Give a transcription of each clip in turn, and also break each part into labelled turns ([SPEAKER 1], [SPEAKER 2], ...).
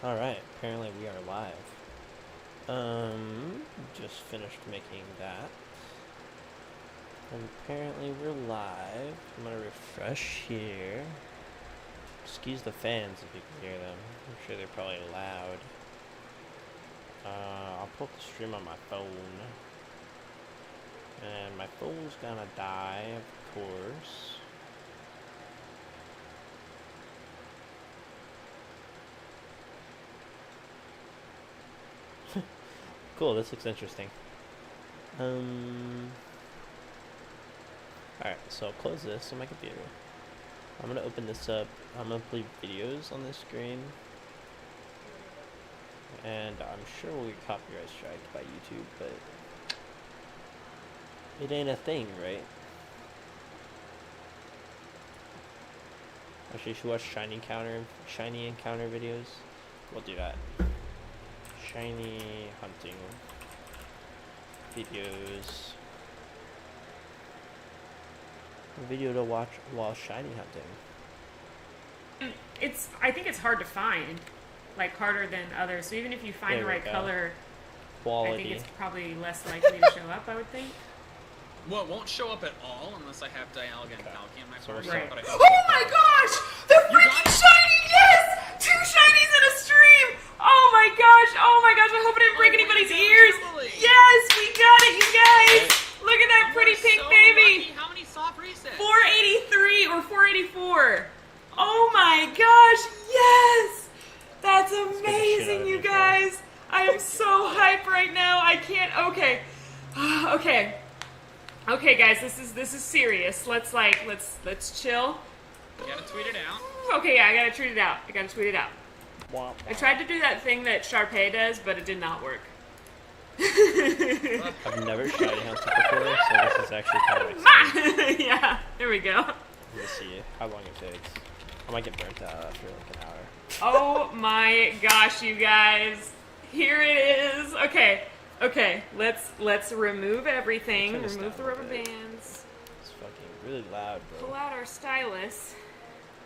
[SPEAKER 1] Alright, apparently we are live. Just finished making that. And apparently we're live. I'm gonna refresh here. Excuse the fans if you can hear them. I'm sure they're probably loud. I'll pull up the stream on my phone. And my phone's gonna die, of course. Cool, this looks interesting. Alright, so I'll close this on my computer. I'm gonna open this up. I'm gonna play videos on this screen. And I'm sure we'll get copyright striked by YouTube, but it ain't a thing, right? Actually, you should watch Shiny encounter videos. We'll do that. Shiny hunting videos. A video to watch while shiny hunting.
[SPEAKER 2] I think it's hard to find, like harder than others. So even if you find the right color, quality. I think it's probably less likely to show up, I would think.
[SPEAKER 3] Well, it won't show up at all unless I have Dialga and Palkia in my party.
[SPEAKER 2] Right.
[SPEAKER 3] But
[SPEAKER 2] oh my gosh! The freaking shiny! Yes! 2 shinies in a stream! Oh my gosh! Oh my gosh! I hope I didn't break anybody's ears!
[SPEAKER 3] Totally.
[SPEAKER 2] Yes! We got it, you guys! Look at that pretty pink
[SPEAKER 3] so
[SPEAKER 2] baby!
[SPEAKER 3] Lucky. How many soft resets?
[SPEAKER 2] 483 or 484. Oh my gosh! Yes! That's amazing, you guys! I am so hyped right now. I can't. Okay. Okay. Okay, guys, this is serious. Let's chill.
[SPEAKER 3] You gotta tweet it out.
[SPEAKER 2] Okay, yeah, I gotta tweet it out. I tried to do that thing that Sharpay does, but it did not work.
[SPEAKER 1] I've never shiny hunted before, so this is actually kind of exciting.
[SPEAKER 2] Yeah, there we go.
[SPEAKER 1] Let's see how long it takes. I might get burnt out after like an hour.
[SPEAKER 2] Oh my gosh, you guys. Here it is. Okay, let's remove everything. Remove the rubber bands.
[SPEAKER 1] It's fucking really loud, bro.
[SPEAKER 2] Pull out our stylus.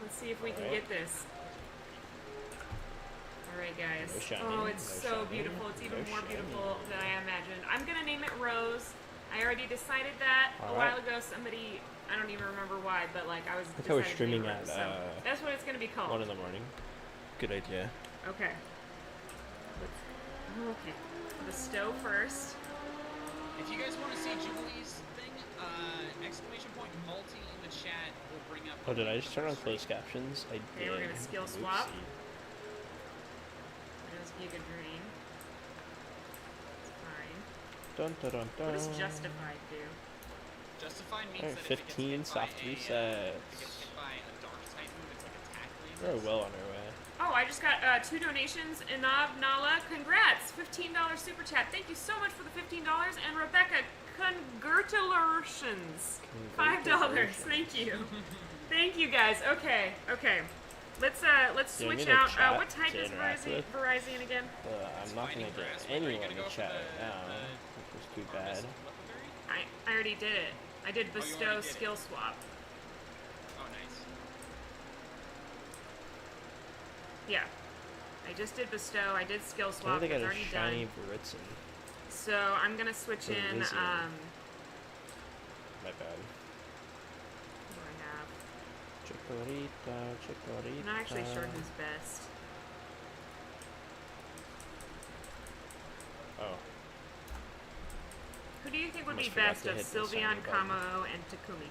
[SPEAKER 2] Let's see if we can get this. Alright, guys. Oh, it's so beautiful. It's even more beautiful than I imagined. I'm gonna name it Rose. I already decided that a while ago. Somebody, I don't even remember why, but like I was.
[SPEAKER 1] Look how we're streaming at.
[SPEAKER 2] So that's what it's gonna be called.
[SPEAKER 1] 1 in the morning. Good idea.
[SPEAKER 2] Okay. Okay. Bestow first.
[SPEAKER 3] If you guys want to see Julie's thing, exclamation point multi in the chat will bring up.
[SPEAKER 1] Oh, did I just turn on closed captions? I did.
[SPEAKER 2] Okay, we're gonna skill swap. There's Giga Drain. It's fine.
[SPEAKER 1] Dun, dun, dun, dun.
[SPEAKER 2] What does Justified do?
[SPEAKER 3] Justified means
[SPEAKER 1] Alright,
[SPEAKER 3] that
[SPEAKER 1] 15 soft resets.
[SPEAKER 3] if it gets hit by a dark type move, it's like attack
[SPEAKER 1] We're
[SPEAKER 3] lasers.
[SPEAKER 1] well on our way.
[SPEAKER 2] Oh, I just got 2 donations. Inab Nala, congrats! $15 super chat. Thank you so much for the $15. And Rebecca, congratulations. $5. Thank you. Thank you, guys. Okay. Let's switch out. What type is Verizon again?
[SPEAKER 1] I'm not gonna get anyone to chat right now, which is too bad.
[SPEAKER 2] I already did it. I did bestow skill swap.
[SPEAKER 3] Oh, nice.
[SPEAKER 2] Yeah. I just did bestow. I did skill swap.
[SPEAKER 1] I think I
[SPEAKER 2] It's
[SPEAKER 1] got a
[SPEAKER 2] already
[SPEAKER 1] shiny
[SPEAKER 2] done.
[SPEAKER 1] Blitzen.
[SPEAKER 2] So I'm gonna switch in.
[SPEAKER 1] My bad.
[SPEAKER 2] What do I have?
[SPEAKER 1] Chikorita.
[SPEAKER 2] I'm not actually sure who's best.
[SPEAKER 1] Oh.
[SPEAKER 2] Who do you think would be
[SPEAKER 1] Almost forgot
[SPEAKER 2] best
[SPEAKER 1] to
[SPEAKER 2] of
[SPEAKER 1] hit the
[SPEAKER 2] Sylveon,
[SPEAKER 1] shiny button.
[SPEAKER 2] Kamo, and Takumi?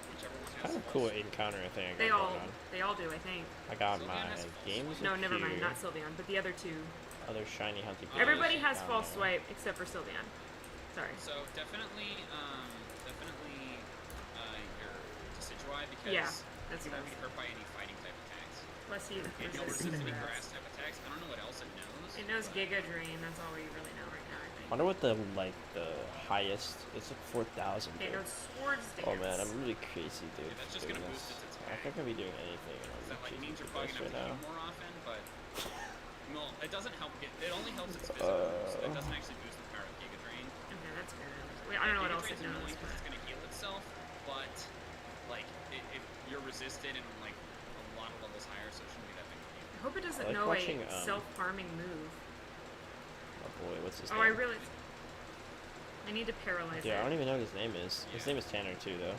[SPEAKER 3] Whichever one has
[SPEAKER 1] Kind of
[SPEAKER 3] the
[SPEAKER 1] cool
[SPEAKER 3] most.
[SPEAKER 1] encounter thing I got
[SPEAKER 2] They
[SPEAKER 1] going on.
[SPEAKER 2] all do, I think.
[SPEAKER 1] I got
[SPEAKER 3] Sylveon
[SPEAKER 1] my
[SPEAKER 3] has
[SPEAKER 1] games
[SPEAKER 2] No,
[SPEAKER 1] with
[SPEAKER 2] never mind,
[SPEAKER 1] you.
[SPEAKER 2] not Sylveon, but the other two.
[SPEAKER 1] Other shiny hunting.
[SPEAKER 2] Everybody
[SPEAKER 1] videos
[SPEAKER 2] has
[SPEAKER 1] down
[SPEAKER 2] false
[SPEAKER 1] there.
[SPEAKER 2] swipe except for Sylveon. Sorry.
[SPEAKER 3] So definitely your Decidueye because
[SPEAKER 2] Yeah, that's
[SPEAKER 3] you
[SPEAKER 2] what I
[SPEAKER 3] won't be
[SPEAKER 2] was.
[SPEAKER 3] hurt by any fighting type attacks.
[SPEAKER 2] Plus you
[SPEAKER 3] It knows
[SPEAKER 2] resist
[SPEAKER 3] specific
[SPEAKER 2] that.
[SPEAKER 3] grass type attacks. I don't know what else it knows.
[SPEAKER 2] It knows
[SPEAKER 3] but-
[SPEAKER 2] Giga Drain, that's all we really know right now, I think.
[SPEAKER 1] I wonder what the highest. It's like 4,000.
[SPEAKER 2] It knows Swords Dance.
[SPEAKER 1] Oh man, I'm really crazy, dude.
[SPEAKER 3] Yeah, that's just
[SPEAKER 1] doing
[SPEAKER 3] gonna
[SPEAKER 1] this.
[SPEAKER 3] boost its
[SPEAKER 1] I'm
[SPEAKER 3] attack.
[SPEAKER 1] not gonna be doing anything.
[SPEAKER 3] That
[SPEAKER 1] I'm
[SPEAKER 3] means you're
[SPEAKER 1] right
[SPEAKER 3] probably gonna have to
[SPEAKER 1] now.
[SPEAKER 3] heal more often, but well, it doesn't help it only helps its physical moves. It doesn't actually boost the power of Giga Drain.
[SPEAKER 2] Okay, that's good. Wait, I don't know what else it
[SPEAKER 3] Giga Drain's
[SPEAKER 2] knows.
[SPEAKER 3] annoying because it's gonna heal itself, but like if you're resisted and like a lot of levels higher, so it shouldn't be that big of a deal.
[SPEAKER 2] I hope it doesn't
[SPEAKER 1] like
[SPEAKER 2] know
[SPEAKER 1] watching,
[SPEAKER 2] a self-harming move.
[SPEAKER 1] Oh boy, what's his
[SPEAKER 2] Oh,
[SPEAKER 1] name?
[SPEAKER 2] I really... I need to paralyze
[SPEAKER 1] Yeah,
[SPEAKER 2] it.
[SPEAKER 1] I don't even know what his name is. His name is Tanner too, though.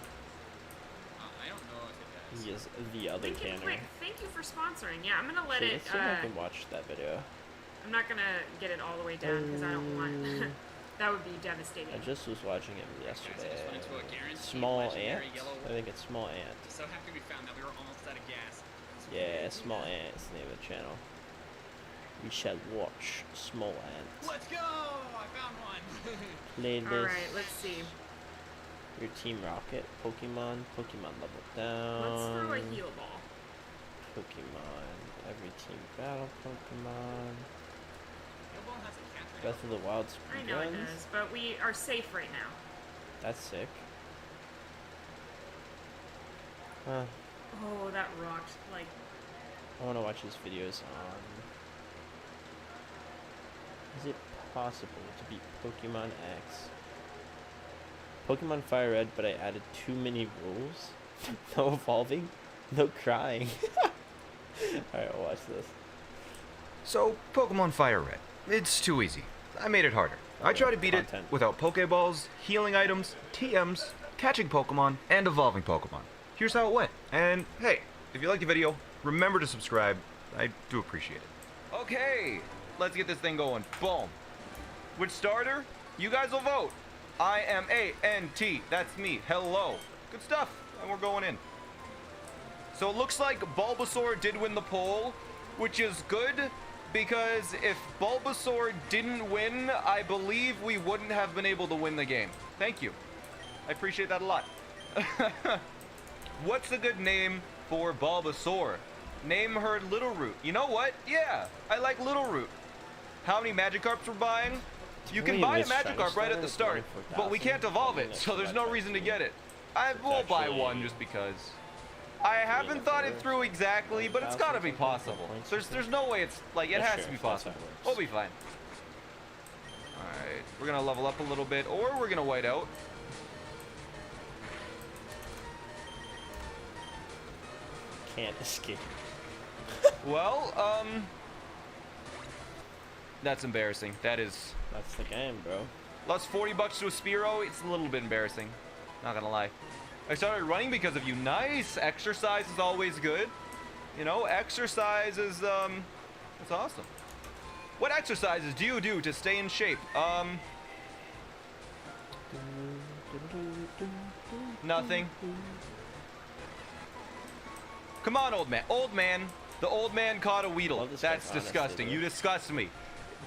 [SPEAKER 3] I don't know if it does.
[SPEAKER 1] He is the other Tanner.
[SPEAKER 2] Thank you for sponsoring. Yeah, I'm gonna let
[SPEAKER 1] Okay,
[SPEAKER 2] it.
[SPEAKER 1] let's see if I can watch that video.
[SPEAKER 2] I'm not gonna get it all the way down because I don't want. That would be devastating.
[SPEAKER 1] I just was watching him yesterday.
[SPEAKER 3] Guys, I just went into a guaranteed
[SPEAKER 1] Small
[SPEAKER 3] legendary
[SPEAKER 1] Ant?
[SPEAKER 3] yellow
[SPEAKER 1] I think it's Small Ant.
[SPEAKER 3] So happy we found that. We were almost out of gas.
[SPEAKER 1] Yeah, Small Ant is the name of the channel. We shall watch Small Ant.
[SPEAKER 3] Let's go! I found one.
[SPEAKER 1] Play this.
[SPEAKER 2] All right, let's see.
[SPEAKER 1] Your Team Rocket, Pokemon level down.
[SPEAKER 2] Let's throw a heal ball.
[SPEAKER 1] Pokemon, every team battle Pokemon.
[SPEAKER 3] Gilbone has a cat right
[SPEAKER 1] Breath of the Wild
[SPEAKER 2] I know it
[SPEAKER 1] speedruns.
[SPEAKER 2] does, but we are safe right now.
[SPEAKER 1] That's sick. Huh.
[SPEAKER 2] Oh, that rocked. Like,
[SPEAKER 1] I want to watch his videos on. Is it possible to beat Pokemon X? Pokemon Fire Red, but I added too many rules. No evolving, no crying. Alright, I'll watch this.
[SPEAKER 4] So, Pokemon Fire Red. It's too easy. I made it harder. I tried to beat it
[SPEAKER 1] Content.
[SPEAKER 4] without Pokeballs, healing items, TMs, catching Pokemon, and evolving Pokemon. Here's how it went. And hey, if you liked the video, remember to subscribe. I do appreciate it. Okay, let's get this thing going. Boom. Which starter? You guys will vote. I am A-N-T. That's me. Hello. Good stuff. And we're going in. So it looks like Bulbasaur did win the poll, which is good, because if Bulbasaur didn't win, I believe we wouldn't have been able to win the game. Thank you. I appreciate that a lot. What's a good name for Bulbasaur? Name her Little Root. You know what? Yeah, I like Little Root. How many Magikarps we're buying? You can buy a Magikarp right at the start, but we can't evolve it, so there's no reason to get it. I will buy one just because. I haven't thought it through exactly, but it's gotta be possible. There's no way it's, like, it has to be possible. We'll be fine. Alright, we're gonna level up a little bit, or we're gonna white out.
[SPEAKER 1] Can't escape.
[SPEAKER 4] Well, that's embarrassing. That is.
[SPEAKER 1] That's the game, bro.
[SPEAKER 4] Lost 40 bucks to a Spearow. It's a little bit embarrassing. Not gonna lie. I started running because of you. Nice. Exercise is always good. You know, exercise is, that's awesome. What exercises do you do to stay in shape? Nothing. Come on, old man. Old man. The old man caught a Weedle.
[SPEAKER 1] Love this
[SPEAKER 4] That's
[SPEAKER 1] guy's honesty,
[SPEAKER 4] disgusting.
[SPEAKER 1] dude.
[SPEAKER 4] You disgust me.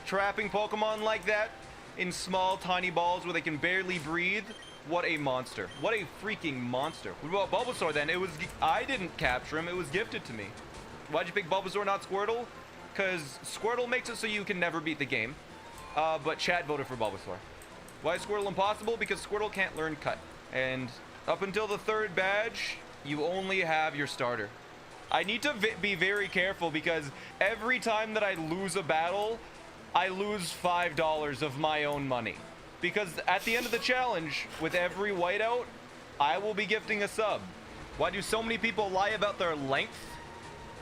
[SPEAKER 4] Trapping Pokemon like that in small, tiny balls where they can barely breathe. What a monster. What a freaking monster. What about Bulbasaur then? I didn't capture him. It was gifted to me. Why'd you pick Bulbasaur, not Squirtle? Because Squirtle makes it so you can never beat the game. But chat voted for Bulbasaur. Why is Squirtle impossible? Because Squirtle can't learn Cut. And up until the 3rd badge, you only have your starter. I need to be very careful because every time that I lose a battle, I lose $5 of my own money. Because at the end of the challenge, with every whiteout, I will be gifting a sub. Why do so many people lie about their length?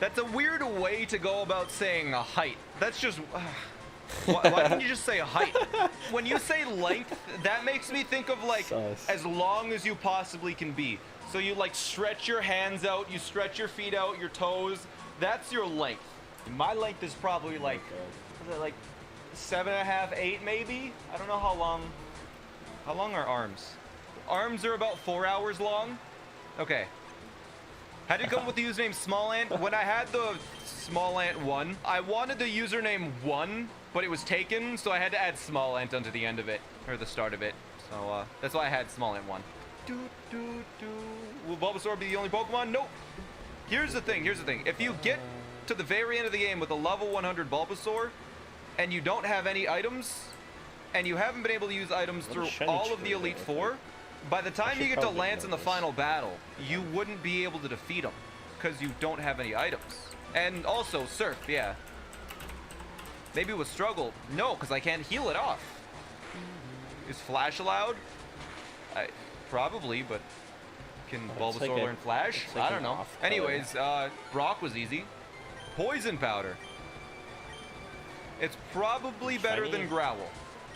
[SPEAKER 4] That's a weird way to go about saying a height. That's just... why didn't you just say height? When you say length, that makes me think of like
[SPEAKER 1] Sus.
[SPEAKER 4] as long as you possibly can be. So you like stretch your hands out, you stretch your feet out, your toes. That's your length. My length is probably like, is it like 7.5, 8 maybe? I don't know how long. How long are arms? Arms are about 4 hours long. Okay. Had to come with the username Small Ant. When I had the Small Ant 1, I wanted the username 1, but it was taken, so I had to add Small Ant onto the end of it, or the start of it. So that's why I had Small Ant 1. Will Bulbasaur be the only Pokemon? Nope. Here's the thing. If you get to the very end of the game with a level 100 Bulbasaur, and you don't have any items, and you haven't been able to use items through all of the Elite Four, by the time you get to Lance in the final battle, you wouldn't be able to defeat him, because you don't have any items. And also, Surf, yeah. Maybe with Struggle, no, because I can't heal it off. Is Flash allowed? Probably, but Can
[SPEAKER 1] Oh, it's
[SPEAKER 4] Bulbasaur
[SPEAKER 1] like a-
[SPEAKER 4] learn Flash?
[SPEAKER 1] it's like
[SPEAKER 4] I
[SPEAKER 1] an
[SPEAKER 4] don't know.
[SPEAKER 1] off color.
[SPEAKER 4] Anyways, Brock was easy. Poison Powder. It's probably better than
[SPEAKER 1] Shiny-
[SPEAKER 4] Growl.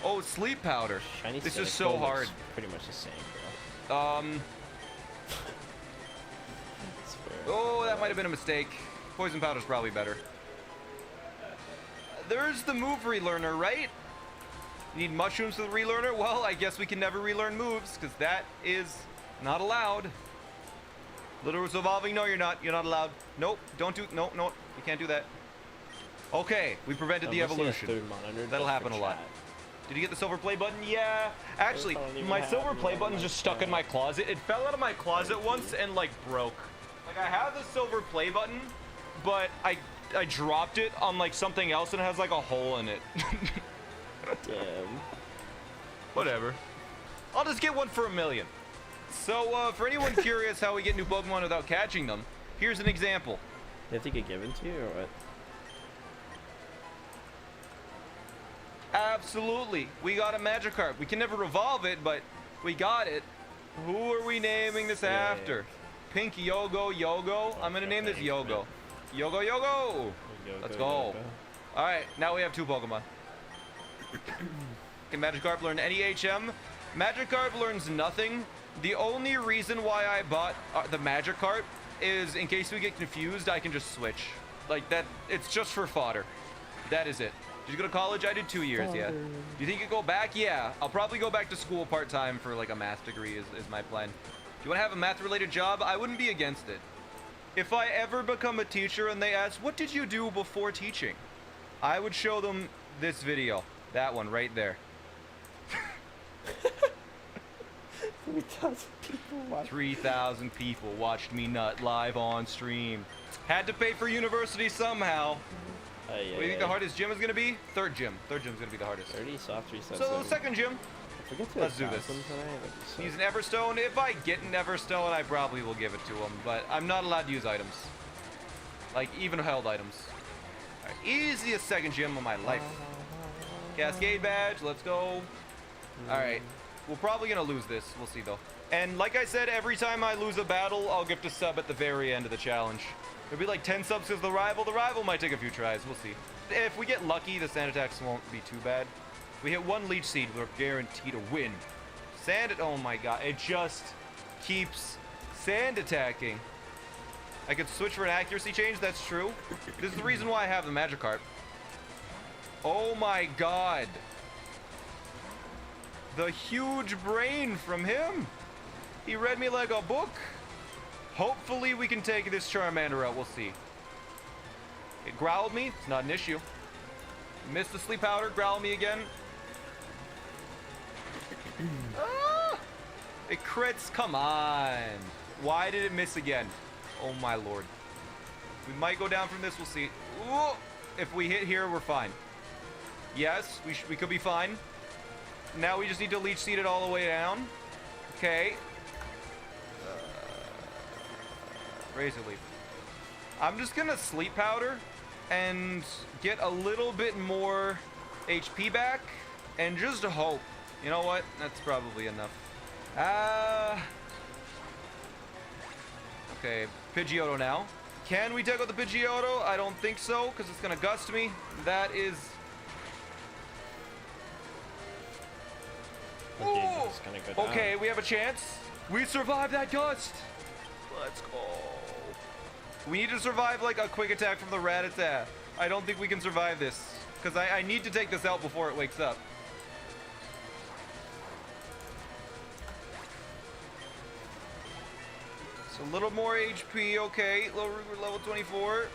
[SPEAKER 4] Oh, Sleep Powder.
[SPEAKER 1] Shiny
[SPEAKER 4] This is
[SPEAKER 1] Cyndaquil
[SPEAKER 4] so
[SPEAKER 1] looks
[SPEAKER 4] hard.
[SPEAKER 1] Pretty much the same, bro. It's fair.
[SPEAKER 4] Oh, that might have been a mistake. Poison Powder's probably better. There's the move relearner, right? You need mushrooms for the relearner? Well, I guess we can never relearn moves, because that is not allowed. Literals evolving? No, you're not. You're not allowed. Nope. Don't do... No, no. You can't do that. Okay, we prevented the
[SPEAKER 1] I'm missing a
[SPEAKER 4] evolution.
[SPEAKER 1] third monitor
[SPEAKER 4] That'll
[SPEAKER 1] just
[SPEAKER 4] happen
[SPEAKER 1] for
[SPEAKER 4] a lot.
[SPEAKER 1] chat.
[SPEAKER 4] Did you get the silver play button? Yeah. Actually,
[SPEAKER 1] I don't even
[SPEAKER 4] my
[SPEAKER 1] have
[SPEAKER 4] silver play
[SPEAKER 1] one
[SPEAKER 4] button's
[SPEAKER 1] like
[SPEAKER 4] just stuck in
[SPEAKER 1] that.
[SPEAKER 4] my closet. It fell out of my closet once and like broke. Like I have the silver play button, but I dropped it on like something else and it has like a hole in it.
[SPEAKER 1] Damn.
[SPEAKER 4] Whatever. I'll just get one for $1 million. So for anyone curious how we get new Pokemon without catching them, here's an example.
[SPEAKER 1] They have to get given to you or what?
[SPEAKER 4] Absolutely. We got a Magikarp. We can never evolve it, but we got it. Who are we naming this
[SPEAKER 1] Sick.
[SPEAKER 4] after? Pink Yogo Yogo? I'm going to name this
[SPEAKER 1] Thanks,
[SPEAKER 4] Yogo.
[SPEAKER 1] man.
[SPEAKER 4] Yogo Yogo! Let's go. Alright, now we have 2 Pokemon. Can Magikarp learn any HM? Magikarp learns nothing. The only reason why I bought the Magikarp is in case we get confused, I can just switch. Like that, it's just for fodder. That is it. Did you go to college? I did 2 years, yeah. Do you think you go back? Yeah. I'll probably go back to school part-time for like a math degree is my plan. If you want to have a math-related job, I wouldn't be against it. If I ever become a teacher and they ask, what did you do before teaching? I would show them this video. That one right there.
[SPEAKER 1] 3,000 people watch.
[SPEAKER 4] 3,000 people watched me nut live on stream. Had to pay for university somehow.
[SPEAKER 1] Yeah,
[SPEAKER 4] What do you think the hardest gym is going to be? Third gym. Third gym's going to be the hardest.
[SPEAKER 1] 30 soft resets.
[SPEAKER 4] So, second gym.
[SPEAKER 1] If we get to
[SPEAKER 4] let's do this.
[SPEAKER 1] 1,000 tonight, that'd be sick.
[SPEAKER 4] Use an Everstone. If I get an Everstone, I probably will give it to him. But I'm not allowed to use items. Like, even held items. All right, easiest second gym of my life. Cascade badge. Let's go. All right. We're probably going to lose this. We'll see, though. And like I said, every time I lose a battle, I'll gift a sub at the very end of the challenge. There'll be like 10 subs to the rival. The rival might take a few tries. We'll see. If we get lucky, the sand attacks won't be too bad. If we hit 1 leech seed, we're guaranteed to win. Sand, oh my god, it just keeps sand attacking. I could switch for an accuracy change, that's true. This is the reason why I have the Magikarp. Oh my god. The huge brain from him. He read me like a book. Hopefully we can take this Charmander out, we'll see. It growled me, it's not an issue. Missed the sleep powder, growl me again. Ah! It crits, come on. Why did it miss again? Oh my lord. We might go down from this, we'll see. Ooh, if we hit here, we're fine. Yes, we could be fine. Now we just need to leech seed it all the way down. Okay. Razor Leaf. I'm just gonna sleep powder and get a little bit more HP back and just hope. You know what? That's probably enough. Okay, Pidgeotto now. Can we take out the Pidgeotto? I don't think so, because it's gonna gust me. That is...
[SPEAKER 1] Okay, it's gonna go down.
[SPEAKER 4] Okay, we have a chance. We survived that gust. Let's go. We need to survive like a quick attack from the Rattata. I don't think we can survive this, because I need to take this out before it wakes up. So a little more HP, okay. Level 24.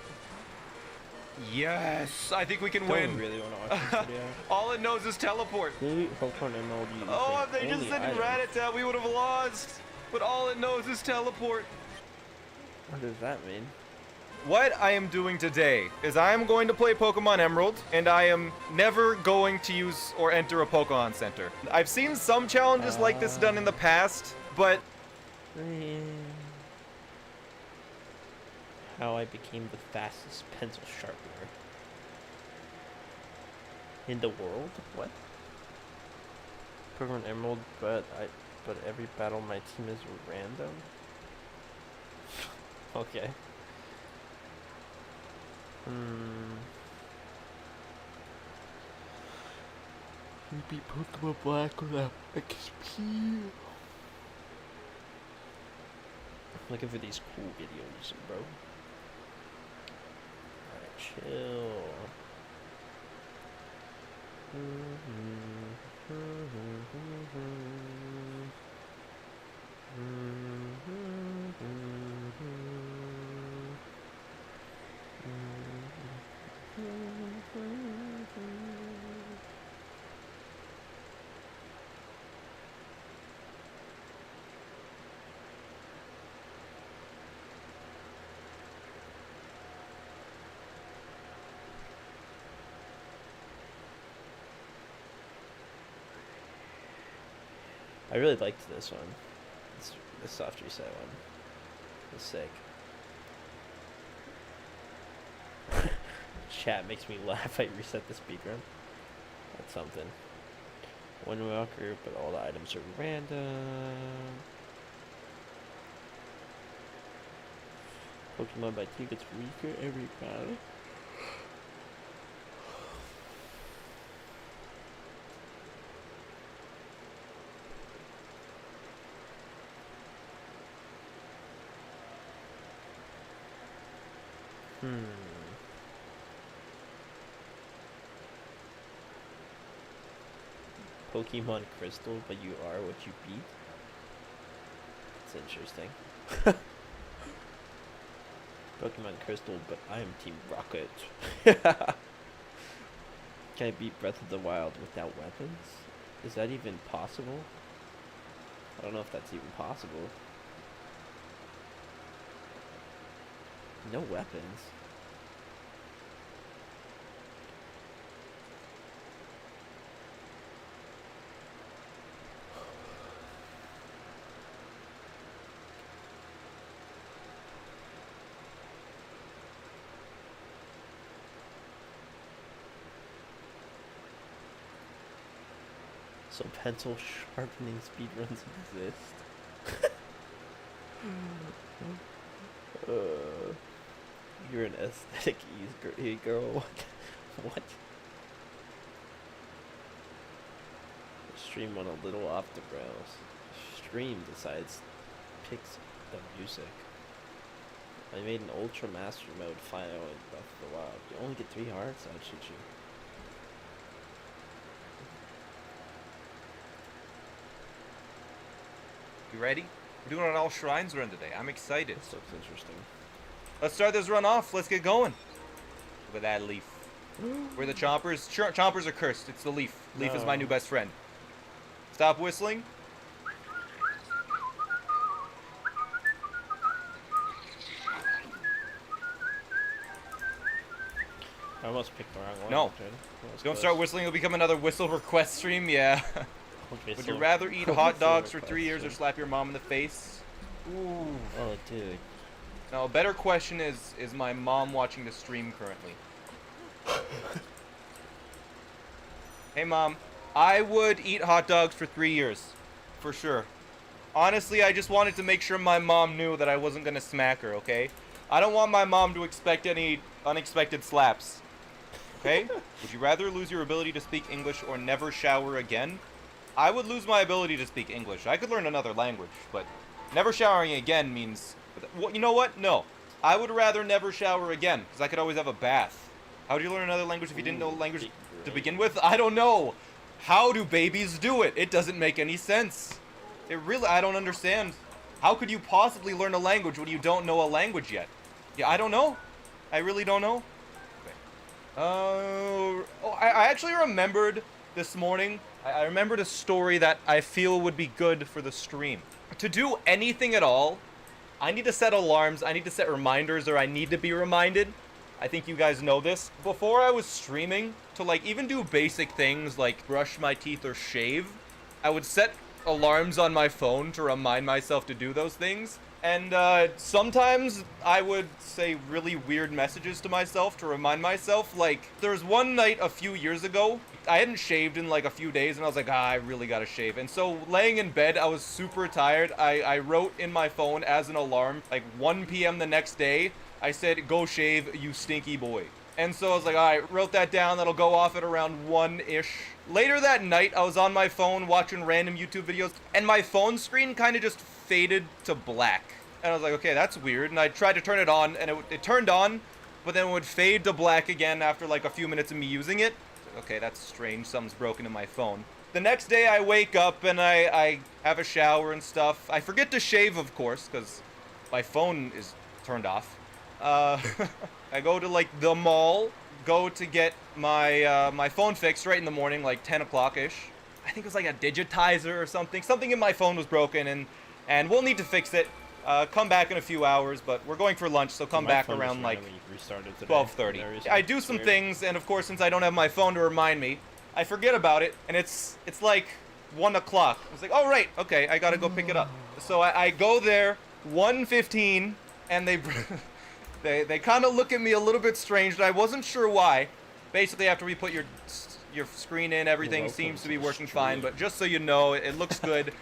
[SPEAKER 4] Yes, I think we can
[SPEAKER 1] Don't
[SPEAKER 4] win.
[SPEAKER 1] really want to watch this video.
[SPEAKER 4] All it knows is teleport.
[SPEAKER 1] Maybe Pokemon Emerald. You
[SPEAKER 4] Oh, if
[SPEAKER 1] think
[SPEAKER 4] they just
[SPEAKER 1] only
[SPEAKER 4] said
[SPEAKER 1] items.
[SPEAKER 4] Rattata, we would have lost. But all it knows is teleport.
[SPEAKER 1] What does that mean?
[SPEAKER 4] What I am doing today is I am going to play Pokemon Emerald, and I am never going to use or enter a Pokemon Center. I've seen some challenges like this done in the past, but
[SPEAKER 1] How I became the fastest pencil sharpener in the world? What? Pokemon Emerald, but every battle my team is random. Okay. Maybe Pokemon Black without XP. Looking for these cool videos, bro. Alright, chill. I really liked this one. The soft reset one. It was sick. Chat makes me laugh. I reset the speedrun. That's something. One walker, but all the items are random. Pokemon by 2 gets weaker every battle. Pokemon Crystal, but you are what you beat? That's interesting. Pokemon Crystal, but I am Team Rocket. Can I beat Breath of the Wild without weapons? Is that even possible? I don't know if that's even possible. No weapons. So pencil sharpening speedruns exist. You're an aesthetic e-girl. What? Stream went a little off the rails. Stream decides picks the music. I made an ultra master mode final in Breath of the Wild. You only get 3 hearts? I'd shoot you.
[SPEAKER 4] You ready? We're doing an all shrines run today. I'm excited.
[SPEAKER 1] This looks interesting.
[SPEAKER 4] Let's start this run off. Let's get going. Look at that leaf. We're the chompers. Chompers are cursed. It's the leaf. Leaf is my new best friend. Stop whistling.
[SPEAKER 1] I almost picked the wrong one.
[SPEAKER 4] No. Don't start whistling. It'll become another whistle request stream. Yeah. Would you rather eat hot dogs for 3 years or slap your mom in the face? Ooh.
[SPEAKER 1] Oh, dude.
[SPEAKER 4] Now, a better question is my mom watching the stream currently? Hey, Mom. I would eat hot dogs for 3 years. For sure. Honestly, I just wanted to make sure my mom knew that I wasn't going to smack her, okay? I don't want my mom to expect any unexpected slaps. Okay? Would you rather lose your ability to speak English or never shower again? I would lose my ability to speak English. I could learn another language, but never showering again means... You know what? No. I would rather never shower again, because I could always have a bath. How would you learn another language if you didn't know language to begin with? I don't know. How do babies do it? It doesn't make any sense. I don't understand. How could you possibly learn a language when you don't know a language yet? Yeah, I don't know. I really don't know. Okay. I actually remembered this morning. I remembered a story that I feel would be good for the stream. To do anything at all, I need to set alarms, I need to set reminders, or I need to be reminded. I think you guys know this. Before I was streaming, to like even do basic things like brush my teeth or shave, I would set alarms on my phone to remind myself to do those things. And sometimes I would say really weird messages to myself to remind myself. Like, there's one night a few years ago, I hadn't shaved in like a few days, and I was like, I really gotta shave. And so laying in bed, I was super tired. I wrote in my phone as an alarm, like 1 p.m. the next day, I said, go shave, you stinky boy. And so I was like, all right, wrote that down. That'll go off at around 1-ish. Later that night, I was on my phone watching random YouTube videos, and my phone screen kind of just faded to black. And I was like, okay, that's weird. And I tried to turn it on, and it turned on, but then it would fade to black again after like a few minutes of me using it. Okay, that's strange. Something's broken in my phone. The next day, I wake up, and I have a shower and stuff. I forget to shave, of course, because my phone is turned off. I go to like the mall, go to get my my phone fixed right in the morning, like 10 o'clock-ish. I think it was like a digitizer or something. Something in my phone was broken, and we'll need to fix it. Come back in a few hours, but we're going for lunch, so come back around like 12:30. I do some things, and of course, since I don't have my phone to remind me, I forget about it, and it's like 1 o'clock. I was like, oh right, okay, I gotta go pick it up. So I go there, 1:15, and they kind of look at me a little bit strange, and I wasn't sure why. Basically, after we put your screen in, everything seems to be working fine, but just so you know, it looks good.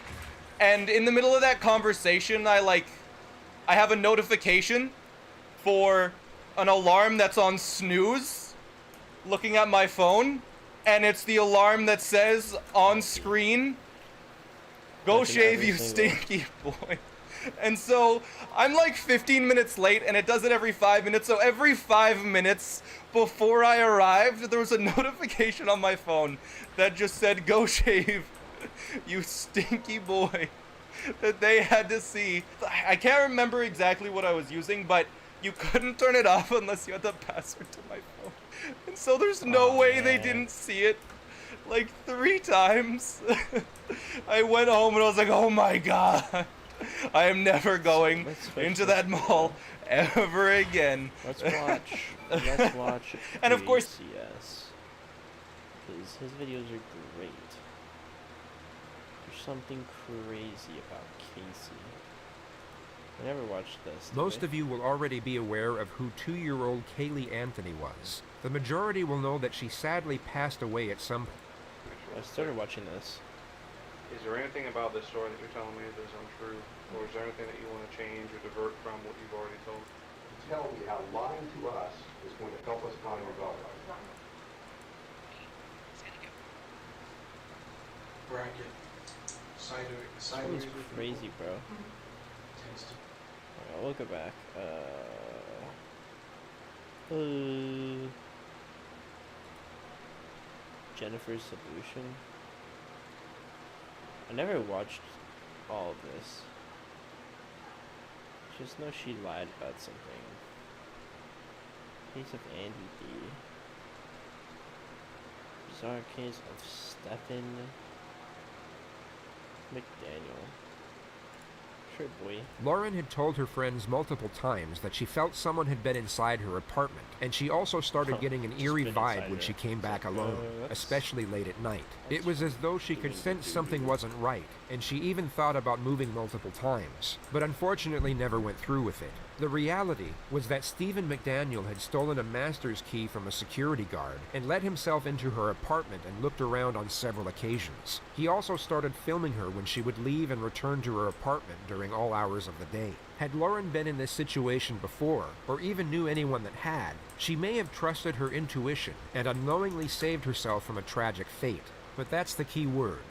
[SPEAKER 4] And in the middle of that conversation, I have a notification for an alarm that's on snooze, looking at my phone, and it's the alarm that says on screen, go shave, you stinky boy. And so I'm like 15 minutes late, and it does it every 5 minutes. So every 5 minutes before I arrived, there was a notification on my phone that just said, go shave, you stinky boy, that they had to see. I can't remember exactly what I was using, but you couldn't turn it off unless you had the password to my phone. And so there's no way they didn't see it. Like 3 times. I went home and I was like, oh my god. I am never going into that mall ever again.
[SPEAKER 1] Let's watch.
[SPEAKER 4] And of course,
[SPEAKER 1] yes, because his videos are great. There's something crazy about Casey. I never watched this.
[SPEAKER 5] Most of you will already be aware of who 2-year-old Kaylee Anthony was. The majority will know that she sadly passed away at some point.
[SPEAKER 1] I started watching this.
[SPEAKER 6] Is there anything about this story that you're telling me that's untrue? Or is there anything that you want to change or divert from what you've already told?
[SPEAKER 7] Tell me how lying to us is going to help us find your God.
[SPEAKER 6] Bracket.
[SPEAKER 1] This one's crazy, bro. Alright, I'll look it back. Jennifer's Solution. I never watched all of this. Just know she lied about something. Case of Andy D. Bizarre case of Stephen McDaniel. Sure, boy.
[SPEAKER 5] Lauren had told her friends multiple times that she felt someone had been inside her apartment, and she also started getting an eerie vibe when she came back alone, especially late at night. It was as though she could sense something wasn't right, and she even thought about moving multiple times, but unfortunately never went through with it. The reality was that Stephen McDaniel had stolen a master's key from a security guard and let himself into her apartment and looked around on several occasions. He also started filming her when she would leave and return to her apartment during all hours of the day. Had Lauren been in this situation before, or even knew anyone that had, she may have trusted her intuition and unknowingly saved herself from a tragic fate. But that's the key word: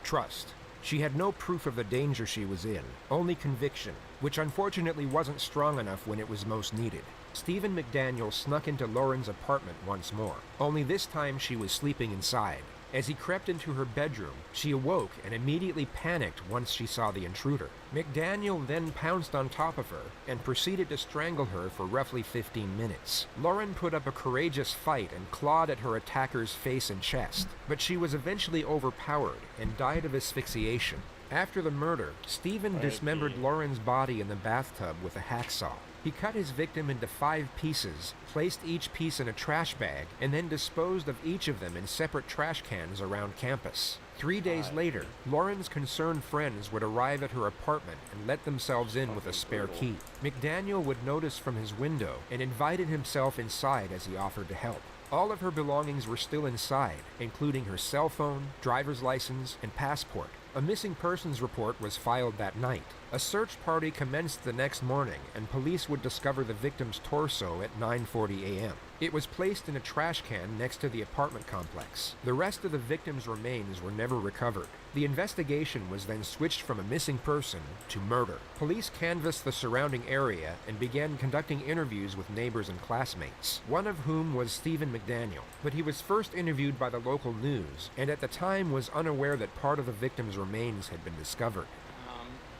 [SPEAKER 5] trust. She had no proof of the danger she was in, only conviction, which unfortunately wasn't strong enough when it was most needed. Stephen McDaniel snuck into Lauren's apartment once more, only this time she was sleeping inside. As he crept into her bedroom, she awoke and immediately panicked once she saw the intruder. McDaniel then pounced on top of her and proceeded to strangle her for roughly 15 minutes. Lauren put up a courageous fight and clawed at her attacker's face and chest, but she was eventually overpowered and died of asphyxiation. After the murder, Stephen dismembered Lauren's body in the bathtub with a hacksaw. He cut his victim into 5 pieces, placed each piece in a trash bag, and then disposed of each of them in separate trash cans around campus. 3 days later, Lauren's concerned friends would arrive at her apartment and let themselves in with a spare key. McDaniel would notice from his window and invited himself inside as he offered to help. All of her belongings were still inside, including her cell phone, driver's license, and passport. A missing persons report was filed that night. A search party commenced the next morning, and police would discover the victim's torso at 9:40 a.m. It was placed in a trash can next to the apartment complex. The rest of the victim's remains were never recovered. The investigation was then switched from a missing person to murder. Police canvassed the surrounding area and began conducting interviews with neighbors and classmates, one of whom was Stephen McDaniel. But he was first interviewed by the local news, and at the time was unaware that part of the victim's remains had been discovered.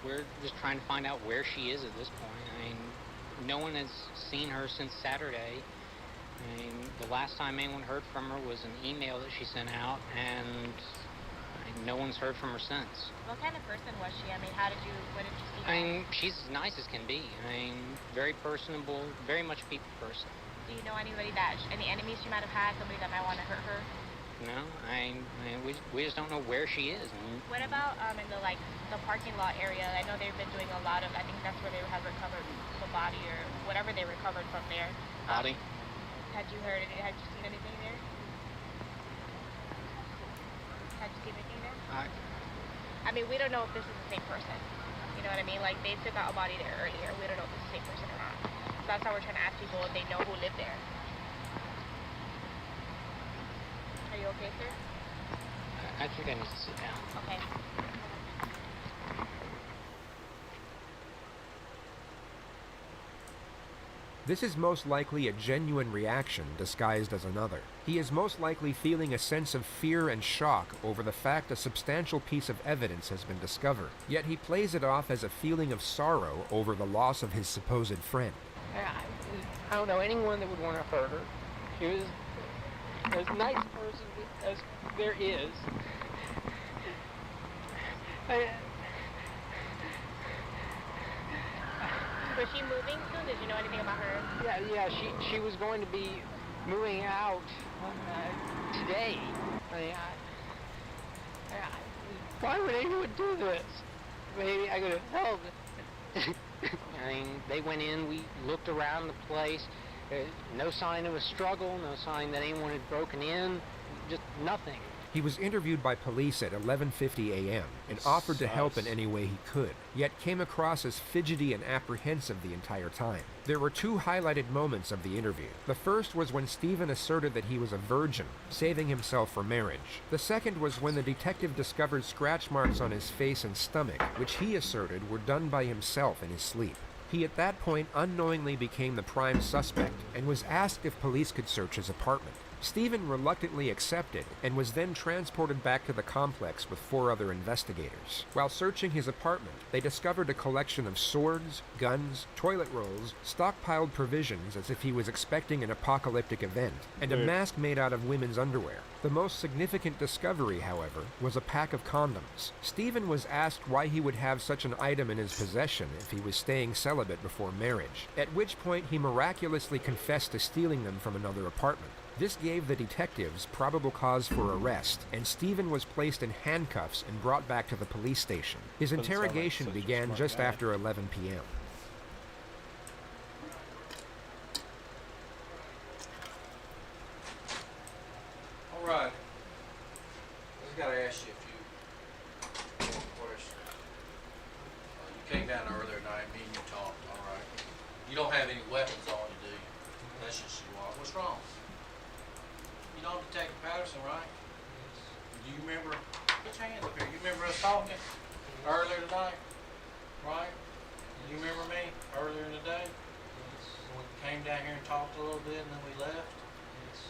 [SPEAKER 8] We're just trying to find out where she is at this point. I mean, no one has seen her since Saturday. I mean, the last time anyone heard from her was an email that she sent out, and no one's heard from her since.
[SPEAKER 9] What kind of person was she? I mean, what did you see?
[SPEAKER 8] I mean, she's as nice as can be. I mean, very personable, very much a people person.
[SPEAKER 9] Do you know anybody any enemies she might have had, somebody that might want to hurt her?
[SPEAKER 8] No, we just don't know where she is.
[SPEAKER 9] What about in the parking lot area? I know they've been doing a lot of. I think that's where they have recovered the body or whatever they recovered from there.
[SPEAKER 8] Body?
[SPEAKER 9] Had you heard? Had you seen anything there? Had you seen anything there? I mean, we don't know if this is the same person. You know what I mean? Like they took out a body there earlier. We don't know if it's the same person or not. So that's how we're trying to ask people if they know who lived there. Are you okay, sir?
[SPEAKER 8] I think I need to sit down.
[SPEAKER 9] Okay.
[SPEAKER 5] This is most likely a genuine reaction disguised as another. He is most likely feeling a sense of fear and shock over the fact a substantial piece of evidence has been discovered, yet he plays it off as a feeling of sorrow over the loss of his supposed friend.
[SPEAKER 10] I don't know anyone that would want to hurt her. She was as nice a person as there is.
[SPEAKER 9] Was she moving soon? Did you know anything about her?
[SPEAKER 10] Yeah, she was going to be moving out today. Why would anyone do this? Maybe I could have helped.
[SPEAKER 8] I mean, they went in, we looked around the place. No sign of a struggle, no sign that anyone had broken in, just nothing.
[SPEAKER 5] He was interviewed by police at 11:50 a.m. and offered to help in any way he could, yet came across as fidgety and apprehensive the entire time. There were two highlighted moments of the interview. The first was when Stephen asserted that he was a virgin, saving himself for marriage. The second was when the detective discovered scratch marks on his face and stomach, which he asserted were done by himself in his sleep. He at that point unknowingly became the prime suspect and was asked if police could search his apartment. Stephen reluctantly accepted and was then transported back to the complex with 4 other investigators. While searching his apartment, they discovered a collection of swords, guns, toilet rolls, stockpiled provisions as if he was expecting an apocalyptic event, and a mask made out of women's underwear. The most significant discovery, however, was a pack of condoms. Stephen was asked why he would have such an item in his possession if he was staying celibate before marriage, at which point he miraculously confessed to stealing them from another apartment. This gave the detectives probable cause for arrest, and Stephen was placed in handcuffs and brought back to the police station. His interrogation began just after 11 p.m.
[SPEAKER 11] All right. I just gotta ask you a few questions. You came down earlier tonight, me and you talked, all right? You don't have any weapons on you, do you? That's just you are. What's wrong? You know Detective Patterson, right? Yes. Do you remember, put your hands up here, you remember us talking earlier tonight, right? Do you remember me earlier in the day? Yes. We came down here and talked a little bit and then we left? Yes.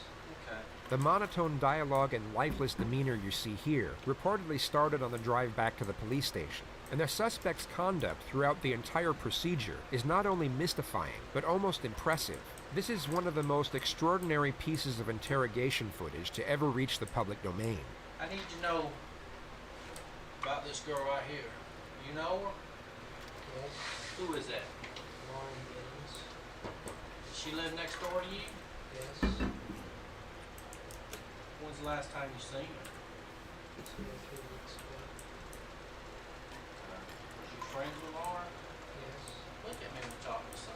[SPEAKER 11] Okay.
[SPEAKER 5] The monotone dialogue and lifeless demeanor you see here reportedly started on the drive back to the police station, and the suspect's conduct throughout the entire procedure is not only mystifying, but almost impressive. This is one of the most extraordinary pieces of interrogation footage to ever reach the public domain.
[SPEAKER 11] I need to know about this girl right here. You know her?
[SPEAKER 10] Yes.
[SPEAKER 11] Who is that?
[SPEAKER 10] Lauren Giddens.
[SPEAKER 11] Does she live next door to you?
[SPEAKER 10] Yes.
[SPEAKER 11] When's the last time you seen her? 2 or 3 weeks ago. Was you friends with Lauren? Yes. Look at me when you're talking, son.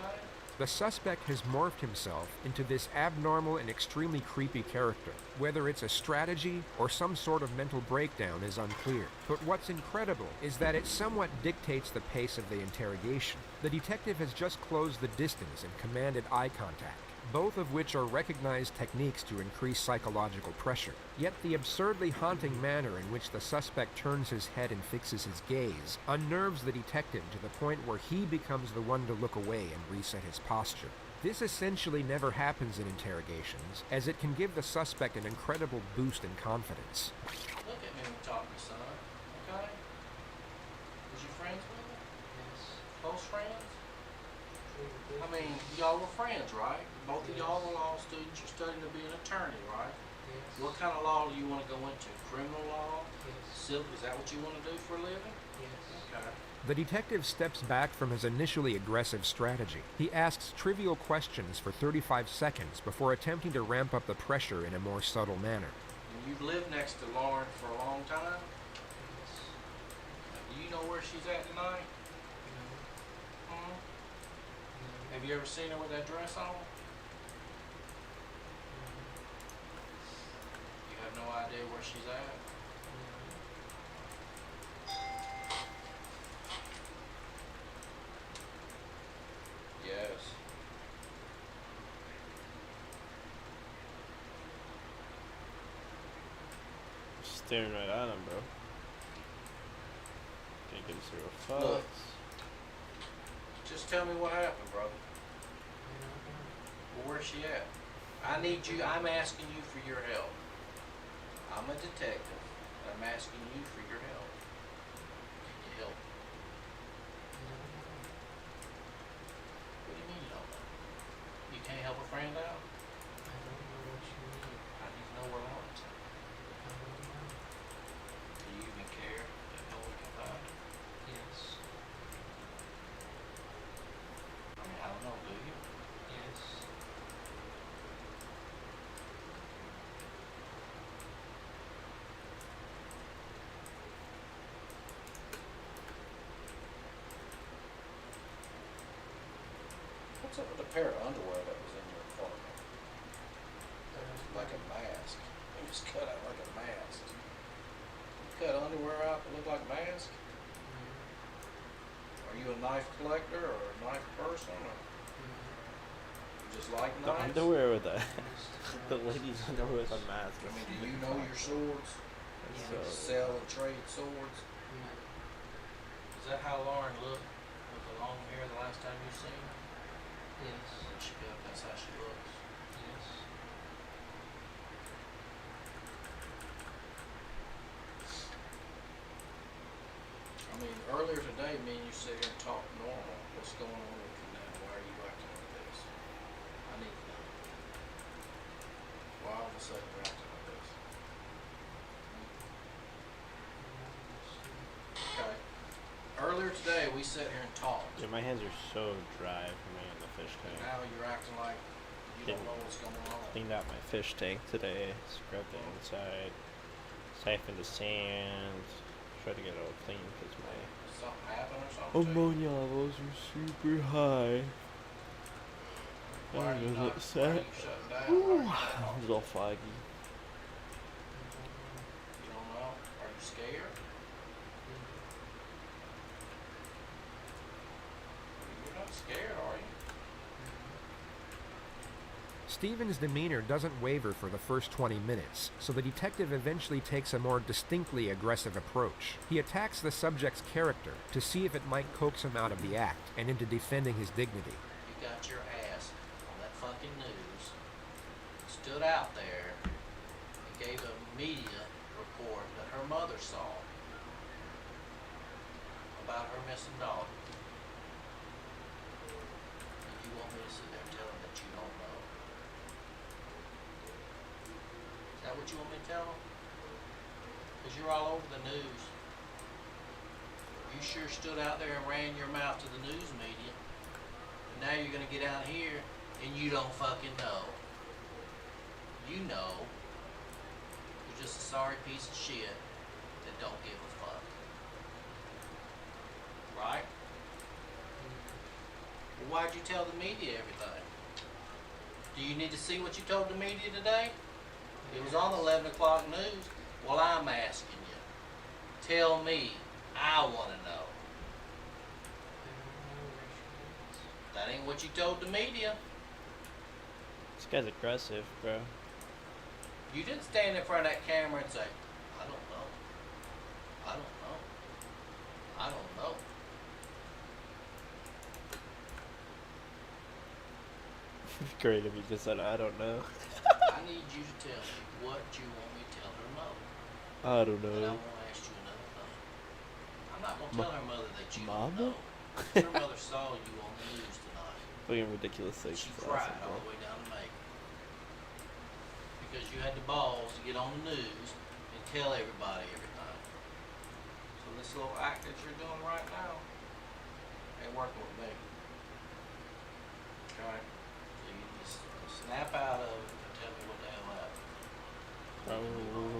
[SPEAKER 11] Okay?
[SPEAKER 5] The suspect has morphed himself into this abnormal and extremely creepy character. Whether it's a strategy or some sort of mental breakdown is unclear. But what's incredible is that it somewhat dictates the pace of the interrogation. The detective has just closed the distance and commanded eye contact, both of which are recognized techniques to increase psychological pressure. Yet the absurdly haunting manner in which the suspect turns his head and fixes his gaze unnerves the detective to the point where he becomes the one to look away and reset his posture. This essentially never happens in interrogations, as it can give the suspect an incredible boost in confidence.
[SPEAKER 11] Look at me when you're talking, son. Okay? Was you friends with him? Yes. Close friends? I mean, y'all were friends, right? Both of y'all were law students. You're studying to be an attorney, right? Yes. What kind of law do you want to go into? Criminal law? Yes. Civil? Is that what you want to do for a living? Yes. Okay.
[SPEAKER 5] The detective steps back from his initially aggressive strategy. He asks trivial questions for 35 seconds before attempting to ramp up the pressure in a more subtle manner.
[SPEAKER 11] And you've lived next to Lauren for a long time? Yes. Do you know where she's at tonight? No. Hmm? No. Have you ever seen her with that dress on? You have no idea where she's at? Yes.
[SPEAKER 1] Staring right at him, bro. Can't get zero fucks.
[SPEAKER 11] Look. Just tell me what happened, brother. Well, where's she at? I'm asking you for your help. I'm a detective. I'm asking you for your help. Can you help? What do you mean you don't know? You can't help a friend out? I don't know what you mean. I need to know where Lauren's at. I don't know. Do you even care that no one can find her? Yes. I mean, I don't know, do you? Yes. What's up with the pair of underwear that was in your apartment? Like a mask. It was cut out like a mask. You cut underwear out that look like a mask? Are you a knife collector or a knife person? Or you just like
[SPEAKER 1] The
[SPEAKER 11] knives?
[SPEAKER 1] underwear with the the ladies' underwear with a mask.
[SPEAKER 11] I mean, do you know your swords?
[SPEAKER 1] So,
[SPEAKER 11] Sell and trade swords? Is that how Lauren looked with the long hair the last time you seen her? Yes. When she got, that's how she looks? Yes. I mean, earlier today, me and you sit here and talk normal. What's going on with you now? Why are you acting like this? I need to know. Why all of a sudden you're acting like this? Okay. Earlier today, we sat here and talked.
[SPEAKER 1] yeah, my hands are so dry from me in the fish tank.
[SPEAKER 11] Now you're acting like you don't know what's going on.
[SPEAKER 1] Cleaned out my fish tank today, scrubbed the inside, siphoned the sand, tried to get it all clean because my
[SPEAKER 11] Something happened or something?
[SPEAKER 1] ammonia levels are super high.
[SPEAKER 11] Why are you
[SPEAKER 1] I
[SPEAKER 11] not?
[SPEAKER 1] was
[SPEAKER 11] Why are
[SPEAKER 1] upset.
[SPEAKER 11] you shutting down?
[SPEAKER 1] Ooh,
[SPEAKER 11] Why are you
[SPEAKER 1] I
[SPEAKER 11] not
[SPEAKER 1] was all foggy.
[SPEAKER 11] You don't know? Are you scared? You're not scared, are you?
[SPEAKER 5] Stephen's demeanor doesn't waver for the first 20 minutes, so the detective eventually takes a more distinctly aggressive approach. He attacks the subject's character to see if it might coax him out of the act and into defending his dignity.
[SPEAKER 11] You got your ass on that fucking news, stood out there, and gave a media report that her mother saw about her missing daughter. And you want me to sit there and tell him that you don't know? Is that what you want me to tell him? Because you're all over the news. You sure stood out there and ran your mouth to the news media. And now you're going to get out here and you don't fucking know. You know. You're just a sorry piece of shit that don't give a fuck. Right? Well, why'd you tell the media everything? Do you need to see what you told the media today? It was on the 11 o'clock news. Well, I'm asking you. Tell me. I want to know. That ain't what you told the media.
[SPEAKER 1] This guy's aggressive, bro.
[SPEAKER 11] You didn't stand in front of that camera and say, I don't know. I don't know. I don't know.
[SPEAKER 1] Great if you just said, I don't know.
[SPEAKER 11] I need you to tell me what you want me to tell her mother.
[SPEAKER 1] I don't
[SPEAKER 11] And I
[SPEAKER 1] know.
[SPEAKER 11] want to ask you another thing. I'm not going to tell her mother that you
[SPEAKER 1] Mama?
[SPEAKER 11] don't know. Her mother saw you on the news tonight.
[SPEAKER 1] Fucking ridiculous things.
[SPEAKER 11] She
[SPEAKER 1] That's
[SPEAKER 11] cried
[SPEAKER 1] awesome,
[SPEAKER 11] all
[SPEAKER 1] bro.
[SPEAKER 11] the way down to Macon. Because you had the balls to get on the news and tell everybody everything. So this little act that you're doing right now ain't working with me. Okay? So you just snap out of it and tell me what the hell happened.
[SPEAKER 1] Oh,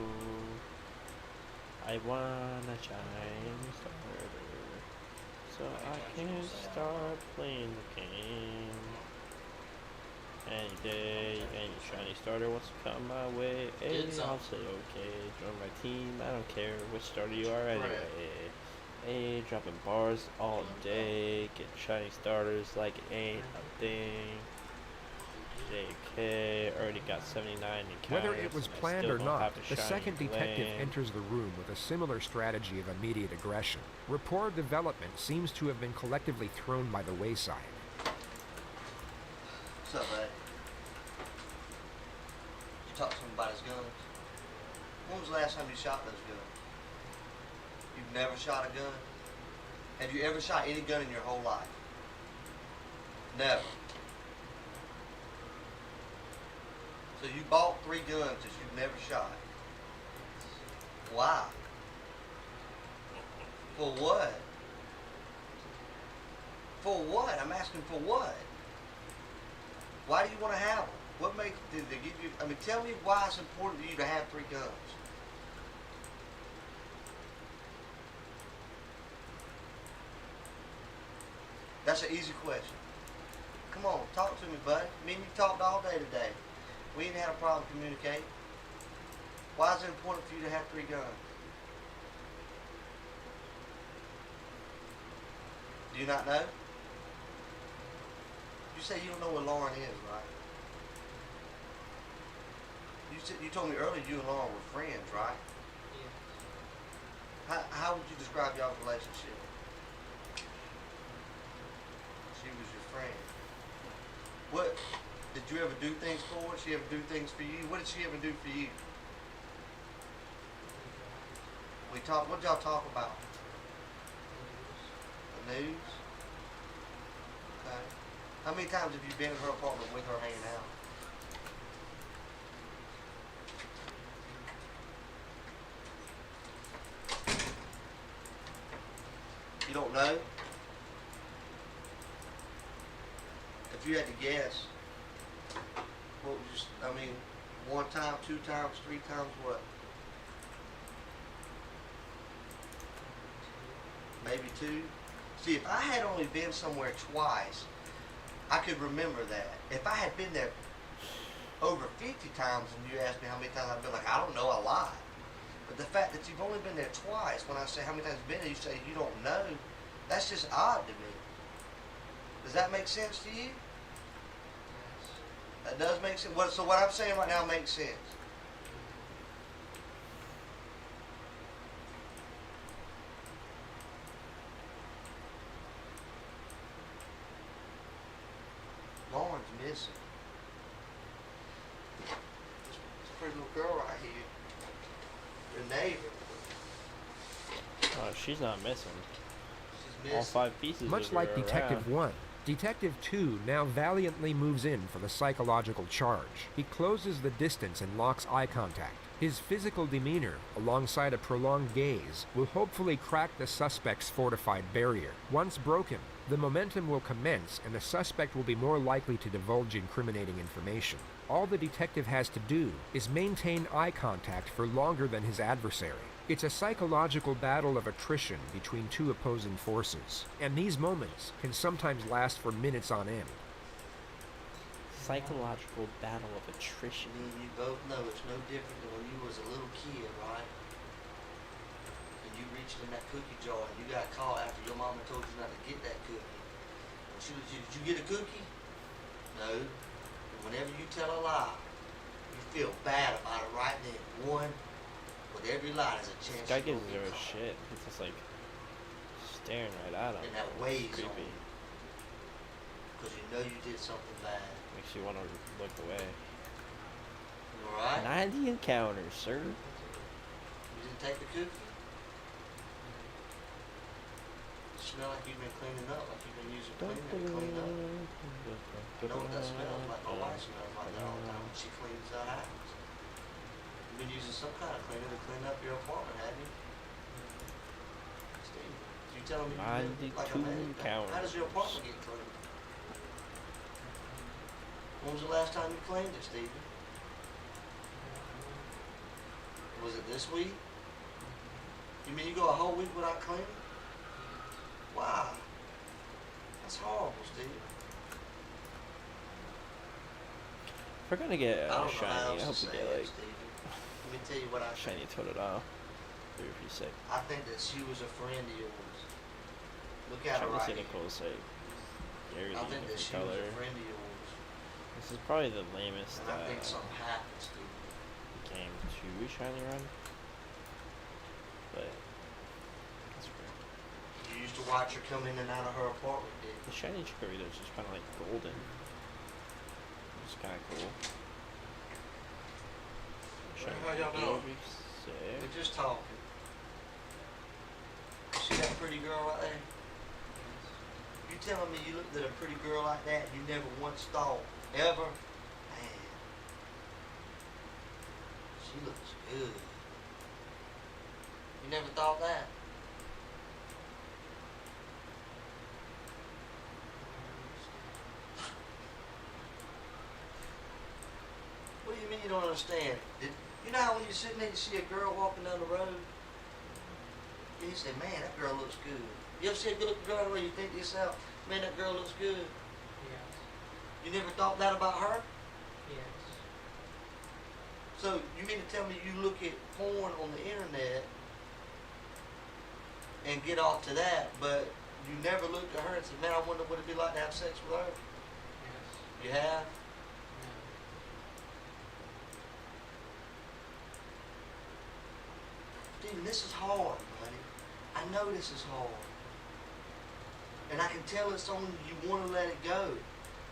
[SPEAKER 1] I wanna shine starter, so I can start playing the game. Any day, any shiny starter wants to come my way, hey, I'll say okay. Join my team, I don't care which starter you are anyway. Hey, dropping bars all day, get shiny starters like it ain't a thing. JK, already got 79 encounters.
[SPEAKER 5] Whether it was
[SPEAKER 1] and I
[SPEAKER 5] planned
[SPEAKER 1] still
[SPEAKER 5] or
[SPEAKER 1] don't
[SPEAKER 5] not,
[SPEAKER 1] have
[SPEAKER 5] the
[SPEAKER 1] shiny
[SPEAKER 5] second detective
[SPEAKER 1] gland.
[SPEAKER 5] enters the room with a similar strategy of immediate aggression. Rapport development seems to have been collectively thrown by the wayside.
[SPEAKER 12] What's up, buddy? You talk to him about his guns? When was the last time you shot those guns? You've never shot a gun? Have you ever shot any gun in your whole life? Never. So you bought 3 guns that you've never shot. Why? For what? For what? I'm asking for what? Why do you want to have them? What makes, did they give you, I mean, tell me why it's important to you to have 3 guns. That's an easy question. Come on, talk to me, buddy. Me and you talked all day today. We ain't had a problem communicating. Why is it important for you to have 3 guns? Do you not know? You say you don't know what Lauren is, right? You told me earlier you and Lauren were friends, right?
[SPEAKER 10] Yeah.
[SPEAKER 12] How would you describe y'all's relationship? She was your friend. What did you ever do things for her? Did she ever do things for you? What did she ever do for you? We talked. What did y'all talk about? The news. Okay. How many times have you been in her apartment with her hanging out? You don't know? If you had to guess, what was just, I mean, 1 time, 2 times, 3 times, what? Maybe 2? See, if I had only been somewhere twice, I could remember that. If I had been there over 50 times and you asked me how many times I've been like, I don't know, a lot. But the fact that you've only been there twice, when I say how many times you've been there, you say you don't know, that's just odd to me. Does that make sense to you? That does make sense. So what I'm saying right now makes sense. Lauren's missing. This pretty little girl right here. Your neighbor.
[SPEAKER 1] Oh, she's not missing.
[SPEAKER 12] She's missing.
[SPEAKER 1] All 5 pieces.
[SPEAKER 5] Much
[SPEAKER 1] of
[SPEAKER 5] like
[SPEAKER 1] her are
[SPEAKER 5] Detective
[SPEAKER 1] around.
[SPEAKER 5] 1, Detective 2 now valiantly moves in for the psychological charge. He closes the distance and locks eye contact. His physical demeanor, alongside a prolonged gaze, will hopefully crack the suspect's fortified barrier. Once broken, The momentum will commence, and the suspect will be more likely to divulge incriminating information. All the detective has to do is maintain eye contact for longer than his adversary. It's a psychological battle of attrition between two opposing forces, and these moments can sometimes last for minutes on end.
[SPEAKER 1] Psychological battle of attrition.
[SPEAKER 12] Me and you both know it's no different than when you was a little kid, right? And you reached in that cookie jar and you got caught after your mama told you not to get that cookie. And she was, did you get a cookie? No. And whenever you tell a lie, you feel bad about it right then. One, with every lie there's a chance.
[SPEAKER 1] This guy gives zero shit. He's just like staring right at him.
[SPEAKER 12] And that weighs on
[SPEAKER 1] creepy.
[SPEAKER 12] you. Because you know you did something bad.
[SPEAKER 1] Makes you want to look away.
[SPEAKER 12] Alright?
[SPEAKER 1] 90 encounters, sir.
[SPEAKER 12] You didn't take the cookie? You smell like you've been cleaning up, like you've been using cleaner to clean up. You know what that smells like? My wife smells like that all the time when she cleans the house. You've been using some kind of cleaner to clean up your apartment, have you? Steve, you telling me you live like a man? How does your apartment get cleaned? When was the last time you cleaned it, Stevie? Was it this week? You mean you go a whole week without cleaning? Wow. That's horrible, Stevie.
[SPEAKER 1] If we're gonna get
[SPEAKER 12] I don't know
[SPEAKER 1] shiny,
[SPEAKER 12] how
[SPEAKER 1] I
[SPEAKER 12] else
[SPEAKER 1] hope
[SPEAKER 12] to
[SPEAKER 1] we
[SPEAKER 12] say
[SPEAKER 1] get
[SPEAKER 12] it,
[SPEAKER 1] like
[SPEAKER 12] Stevie. Let me tell you what I
[SPEAKER 1] shiny
[SPEAKER 12] think.
[SPEAKER 1] Totodile. They would be sick.
[SPEAKER 12] I think that she was a friend of yours. Look at her
[SPEAKER 1] Shiny
[SPEAKER 12] right here.
[SPEAKER 1] Cynical's like very
[SPEAKER 12] I think that
[SPEAKER 1] different
[SPEAKER 12] she
[SPEAKER 1] color.
[SPEAKER 12] was a friend of yours.
[SPEAKER 1] This is probably the lamest
[SPEAKER 12] And I think something happened, Stevie.
[SPEAKER 1] game to shiny run. But that's great.
[SPEAKER 12] You used to watch her come in and out of her apartment, didn't you?
[SPEAKER 1] The shiny Chikorita is just kind of like golden. It's kind of cool. Shiny
[SPEAKER 12] How y'all
[SPEAKER 1] Chikorita
[SPEAKER 12] doing?
[SPEAKER 1] would be sick.
[SPEAKER 12] We're just talking. See that pretty girl right there? You telling me you looked at a pretty girl like that and you never once thought, ever, man, she looks good. You never thought that? What do you mean you don't understand? You know how when you're sitting there you see a girl walking down the road? And you say, man, that girl looks good. You ever see a good looking girl where you think to yourself, man, that girl looks good?
[SPEAKER 10] Yes.
[SPEAKER 12] You never thought that about her?
[SPEAKER 10] Yes.
[SPEAKER 12] So you mean to tell me you look at porn on the internet and get off to that, but you never looked at her and said, man, I wonder what it'd be like to have sex with her?
[SPEAKER 10] Yes.
[SPEAKER 12] You have? Steven, this is hard, buddy. I know this is hard. And I can tell it's on you want to let it go.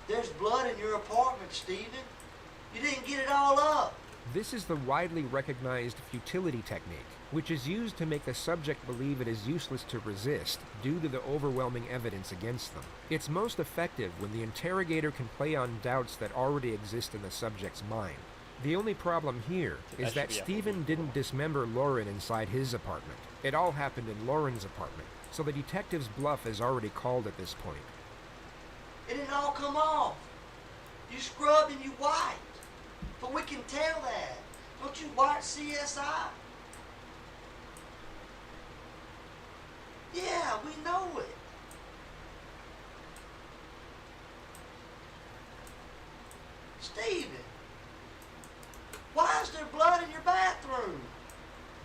[SPEAKER 12] There's blood in your apartment, Steven. You didn't get it all up.
[SPEAKER 5] This is the widely recognized futility technique, which is used to make the subject believe it is useless to resist due to the overwhelming evidence against them. It's most effective when the interrogator can play on doubts that already exist in the subject's mind. The only problem here is that Stephen didn't dismember Lauren inside his apartment. It all happened in Lauren's apartment, so the detective's bluff is already called at this point.
[SPEAKER 12] It didn't all come off. You scrubbed and you wiped. But we can tell that. Don't you watch CSI? Yeah, we know it. Steven, why is there blood in your bathroom?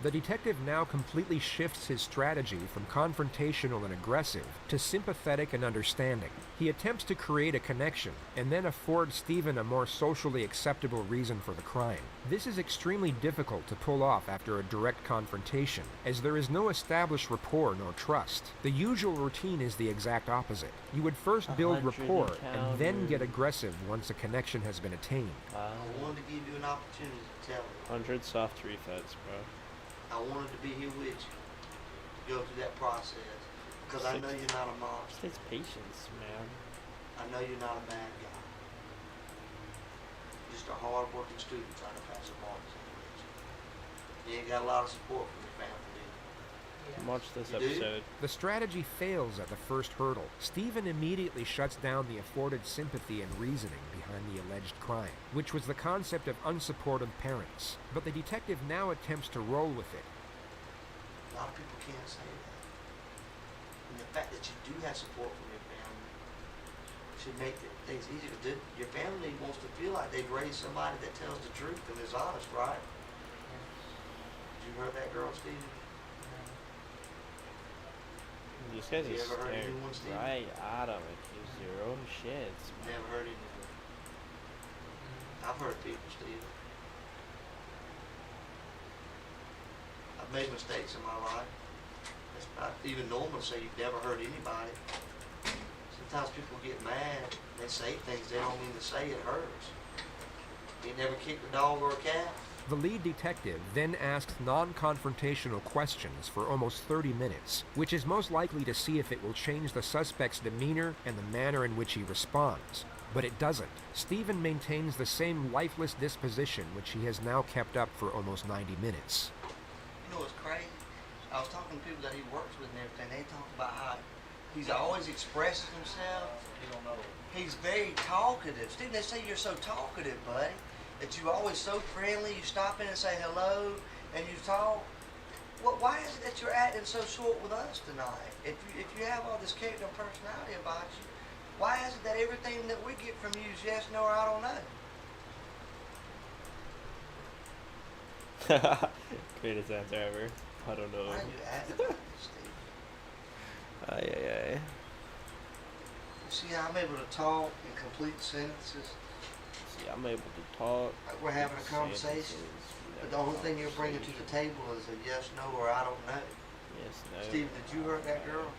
[SPEAKER 5] The detective now completely shifts his strategy from confrontational and aggressive to sympathetic and understanding. He attempts to create a connection and then afford Stephen a more socially acceptable reason for the crime. This is extremely difficult to pull off after a direct confrontation, as there is no established rapport nor trust. The usual routine is the exact opposite. You would first build rapport and then get aggressive once a connection has been attained.
[SPEAKER 12] I wanted to give you an opportunity to tell me.
[SPEAKER 1] 100 soft refeds, bro.
[SPEAKER 12] I wanted to be here with you. Go through that process. Because I know you're not a monster.
[SPEAKER 1] It's patience, man.
[SPEAKER 12] I know you're not a bad guy. You're just a hard-working student trying to pass a bar exam. You ain't got a lot of support from your family, do you?
[SPEAKER 1] Watch this
[SPEAKER 12] You do?
[SPEAKER 1] episode.
[SPEAKER 5] The strategy fails at the first hurdle. Stephen immediately shuts down the afforded sympathy and reasoning behind the alleged crime, which was the concept of unsupportive parents. But the detective now attempts to roll with it.
[SPEAKER 12] A lot of people can't say that. And the fact that you do have support from your family should make things easier to do. Your family wants to feel like they've raised somebody that tells the truth and is honest, right? Did you heard that girl, Stephen?
[SPEAKER 1] These guys
[SPEAKER 12] You
[SPEAKER 1] are
[SPEAKER 12] ever heard
[SPEAKER 1] staring
[SPEAKER 12] anyone, Steve?
[SPEAKER 1] right at him. Like zero shits.
[SPEAKER 12] Never heard anything. I've heard people, Stephen. I've made mistakes in my life. It's not even normal to say you've never hurt anybody. Sometimes people get mad. They say things they don't mean to say. It hurts. You never kicked a dog or a cat?
[SPEAKER 5] The lead detective then asks non-confrontational questions for almost 30 minutes, which is most likely to see if it will change the suspect's demeanor and the manner in which he responds. But it doesn't. Stephen maintains the same lifeless disposition which he has now kept up for almost 90 minutes.
[SPEAKER 12] You know what's crazy? I was talking to people that he works with and everything. They talk about how he's always expresses himself.
[SPEAKER 11] You don't know.
[SPEAKER 12] He's very talkative. Steve, they say you're so talkative, buddy, that you're always so friendly. You stop in and say hello, and you talk. Why is it that you're acting so short with us tonight? If you have all this character and personality about you, why is it that everything that we get from you is yes, no, or I don't know?
[SPEAKER 1] Greatest answer ever. I don't know.
[SPEAKER 12] Why are you acting like this, Steve?
[SPEAKER 1] Ay.
[SPEAKER 12] You see how I'm able to talk in complete sentences?
[SPEAKER 1] See, I'm able to talk.
[SPEAKER 12] Like we're having a conversation, but the only thing you're bringing to the table is a yes, no, or I don't know.
[SPEAKER 1] Yes, no.
[SPEAKER 12] Steve, did you hurt that girl?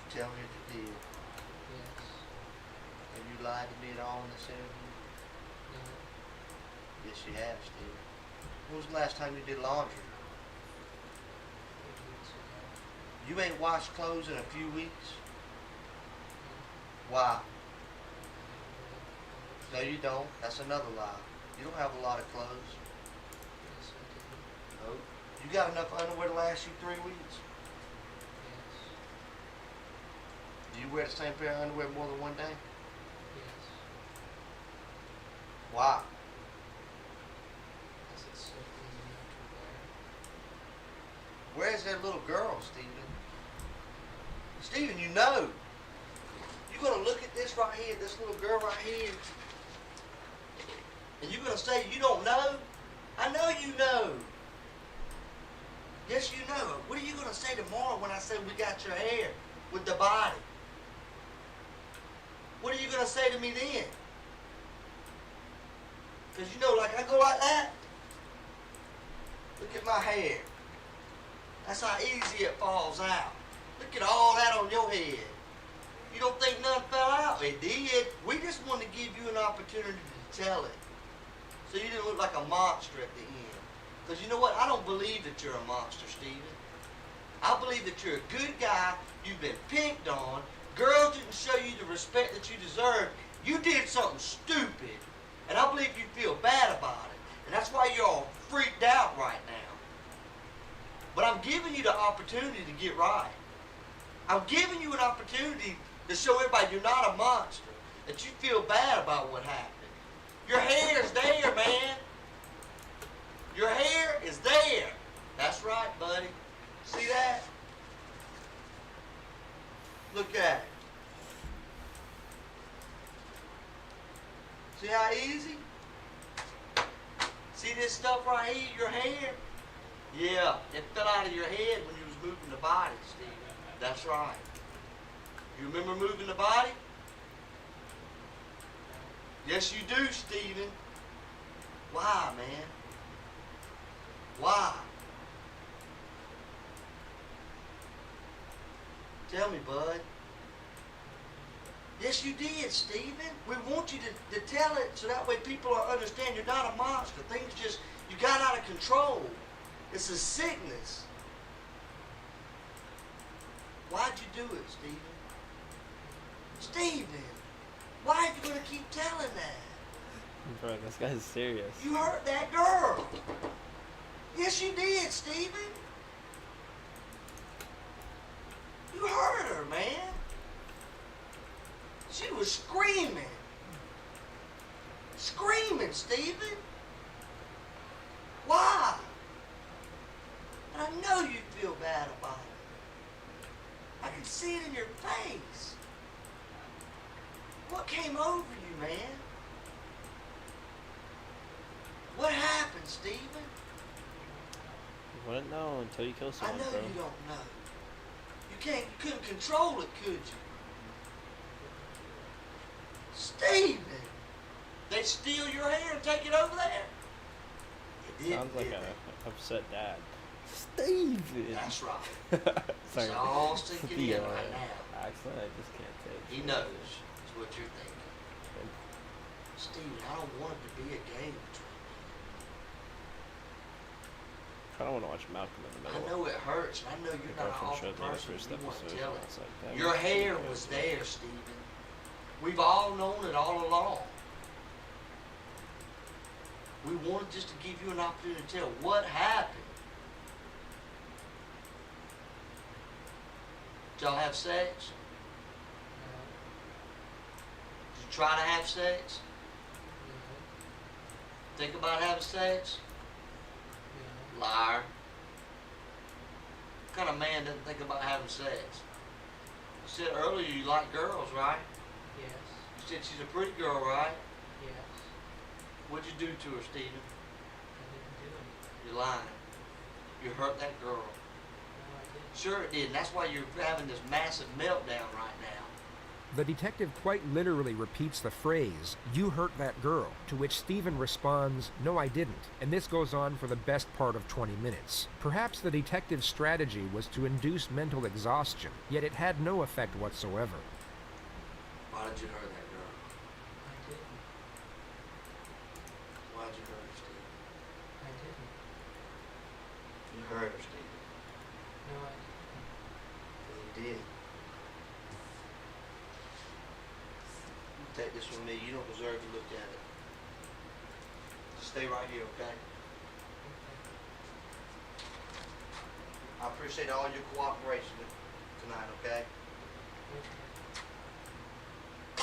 [SPEAKER 12] Did you tell me if you did?
[SPEAKER 10] Yes.
[SPEAKER 12] Have you lied to me at all in this interview?
[SPEAKER 10] No.
[SPEAKER 12] Yes, you have, Steve. When was the last time you did laundry?
[SPEAKER 10] 8 weeks ago.
[SPEAKER 12] You ain't washed clothes in a few weeks? Why? No, you don't. That's another lie. You don't have a lot of clothes.
[SPEAKER 10] Yes, I did.
[SPEAKER 12] No. You got enough underwear to last you 3 weeks?
[SPEAKER 10] Yes.
[SPEAKER 12] Do you wear the same pair of underwear more than one day?
[SPEAKER 10] Yes.
[SPEAKER 12] Why?
[SPEAKER 10] Because it's so easy not to wear.
[SPEAKER 12] Where's that little girl, Stephen? Stephen, you know. You're going to look at this right here, this little girl right here, and you're going to say you don't know? I know you know. Yes, you know. What are you going to say tomorrow when I say we got your hair with the body? What are you going to say to me then? Because you know, like I go like that. Look at my hair. That's how easy it falls out. Look at all that on your head. You don't think nothing fell out? It did. We just wanted to give you an opportunity to tell it. So you didn't look like a monster at the end. Because you know what? I don't believe that you're a monster, Stephen. I believe that you're a good guy. You've been picked on. Girls didn't show you the respect that you deserve. You did something stupid. And I believe you feel bad about it. And that's why you're all freaked out right now. But I'm giving you the opportunity to get right. I'm giving you an opportunity to show everybody you're not a monster. That you feel bad about what happened. Your hair is there, man. Your hair is there. That's right, buddy. See that? Look at it. See how easy? See this stuff right here, your hair? Yeah, it fell out of your head when you was moving the body, Steve. That's right. You remember moving the body? Yes, you do, Stephen. Why, man? Why? Tell me, bud. Yes, you did, Stephen. We want you to tell it so that way people will understand you're not a monster. Things just, you got out of control. It's a sickness. Why'd you do it, Stephen? Stephen, why are you going to keep telling that?
[SPEAKER 1] Bro, this guy's serious.
[SPEAKER 12] You hurt that girl. Yes, you did, Stephen. man. She was screaming. Screaming, Stephen. Why? And I know you feel bad about it. I can see it in your face. What came over you, man? What happened, Stephen?
[SPEAKER 1] You wouldn't know until you kill
[SPEAKER 12] I
[SPEAKER 1] someone,
[SPEAKER 12] know
[SPEAKER 1] bro.
[SPEAKER 12] you don't know. You couldn't control it, could you? Stephen! They'd steal your hair and take it over there? It did,
[SPEAKER 1] Sounds like
[SPEAKER 12] didn't
[SPEAKER 1] an
[SPEAKER 12] it?
[SPEAKER 1] upset dad. Steven!
[SPEAKER 12] That's right.
[SPEAKER 1] Sorry.
[SPEAKER 12] It's all sinking
[SPEAKER 1] The,
[SPEAKER 12] in right now.
[SPEAKER 1] accent, I just can't take.
[SPEAKER 12] He knows is what you're thinking. Stephen, I don't want it to be a game between
[SPEAKER 1] I don't want to watch Malcolm in the
[SPEAKER 12] you.
[SPEAKER 1] Middle.
[SPEAKER 12] I know it hurts, and I know you're
[SPEAKER 1] My
[SPEAKER 12] not an
[SPEAKER 1] girlfriend
[SPEAKER 12] awful
[SPEAKER 1] showed me the
[SPEAKER 12] person.
[SPEAKER 1] first
[SPEAKER 12] You want to
[SPEAKER 1] episode,
[SPEAKER 12] tell
[SPEAKER 1] and
[SPEAKER 12] it.
[SPEAKER 1] it's like, that
[SPEAKER 12] Your
[SPEAKER 1] was
[SPEAKER 12] hair
[SPEAKER 1] pretty
[SPEAKER 12] was
[SPEAKER 1] good.
[SPEAKER 12] there, Stephen. We've all known it all along. We wanted just to give you an opportunity to tell what happened. Did y'all have sex? Did you try to have sex? Think about having sex? Liar. What kind of man doesn't think about having sex? You said earlier you like girls, right?
[SPEAKER 10] Yes.
[SPEAKER 12] You said she's a pretty girl, right?
[SPEAKER 10] Yes.
[SPEAKER 12] What'd you do to her, Stephen?
[SPEAKER 10] I didn't do it.
[SPEAKER 12] You're lying. You hurt that girl.
[SPEAKER 10] No, I didn't.
[SPEAKER 12] Sure it did, and that's why you're having this massive meltdown right now.
[SPEAKER 5] The detective quite literally repeats the phrase, "You hurt that girl," to which Stephen responds, "No, I didn't," and this goes on for the best part of 20 minutes. Perhaps the detective's strategy was to induce mental exhaustion, yet it had no effect whatsoever.
[SPEAKER 12] Why did you hurt that girl?
[SPEAKER 10] I didn't.
[SPEAKER 12] Why'd you hurt her, Stephen?
[SPEAKER 10] I didn't.
[SPEAKER 12] You hurt her, Stephen.
[SPEAKER 10] No, I didn't.
[SPEAKER 12] You did. Take this from me. You don't deserve to look at it. Just stay right here, okay? I appreciate all your cooperation tonight, okay?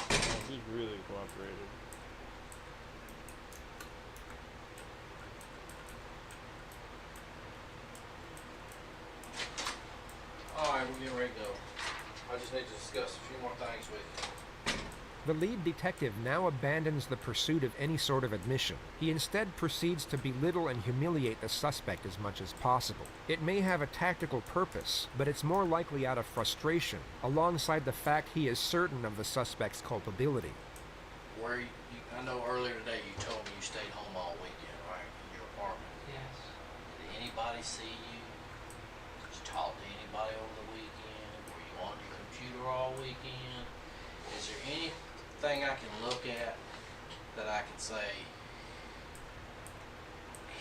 [SPEAKER 1] Man, he really cooperated.
[SPEAKER 11] Alright, we're getting ready to go. I just need to discuss a few more things with you.
[SPEAKER 5] The lead detective now abandons the pursuit of any sort of admission. He instead proceeds to belittle and humiliate the suspect as much as possible. It may have a tactical purpose, but it's more likely out of frustration, alongside the fact he is certain of the suspect's culpability.
[SPEAKER 11] I know earlier today you told me you stayed home all weekend, right? In your apartment.
[SPEAKER 10] Yes.
[SPEAKER 11] Did anybody see you? Did you talk to anybody over the weekend? Were you on your computer all weekend? Is there anything I can look at that I can say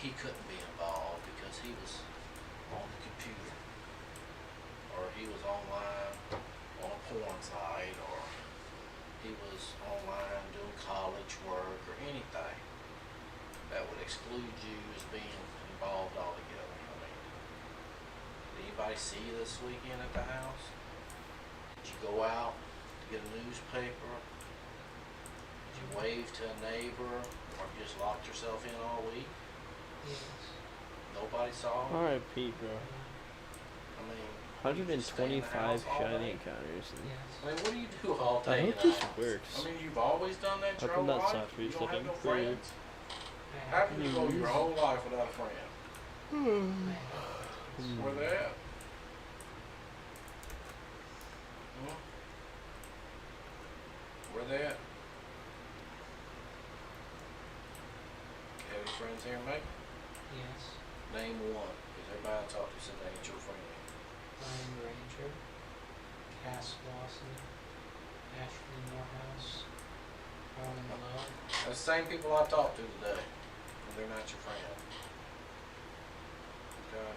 [SPEAKER 11] he couldn't be involved because he was on the computer, or he was online on a porn site, or he was online doing college work, or anything that would exclude you as being involved altogether? I mean, did anybody see you this weekend at the house? Did you go out to get a newspaper? Did you wave to a neighbor, or just locked yourself in all week?
[SPEAKER 10] Yes.
[SPEAKER 11] Nobody saw you?
[SPEAKER 1] Alright, Pete, bro.
[SPEAKER 11] I mean,
[SPEAKER 1] 125 shiny
[SPEAKER 11] shiny.
[SPEAKER 1] encounters. And
[SPEAKER 10] Yes.
[SPEAKER 11] I mean, what do you do all
[SPEAKER 1] I
[SPEAKER 11] day?
[SPEAKER 1] hope
[SPEAKER 11] in
[SPEAKER 1] this
[SPEAKER 11] the house?
[SPEAKER 1] works.
[SPEAKER 11] I mean, you've always done that your
[SPEAKER 1] How come
[SPEAKER 11] whole
[SPEAKER 1] that's
[SPEAKER 11] life?
[SPEAKER 1] not
[SPEAKER 11] You don't have no
[SPEAKER 1] freaking clear?
[SPEAKER 11] friends? How can you go your whole life without a friend? Where they at? Hmm? Where they at? Have any friends here, mate?
[SPEAKER 10] Yes.
[SPEAKER 11] Name one, because everybody I talk to said they ain't your friend.
[SPEAKER 10] Ryan Granger, Cass Lawson, Ashley Morehouse, Harlan Lowe.
[SPEAKER 11] That's the same people I talked to today, and they're not your friend. Okay?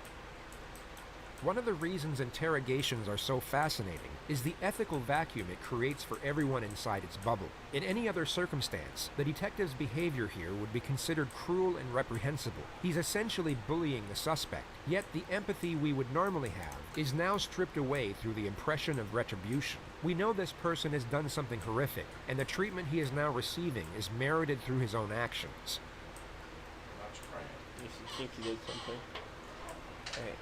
[SPEAKER 5] One of the reasons interrogations are so fascinating is the ethical vacuum it creates for everyone inside its bubble. In any other circumstance, the detective's behavior here would be considered cruel and reprehensible. He's essentially bullying the suspect, yet the empathy we would normally have is now stripped away through the impression of retribution. We know this person has done something horrific, and the treatment he is now receiving is merited through his own actions.
[SPEAKER 11] That's crazy.
[SPEAKER 1] You think he did something? Alright.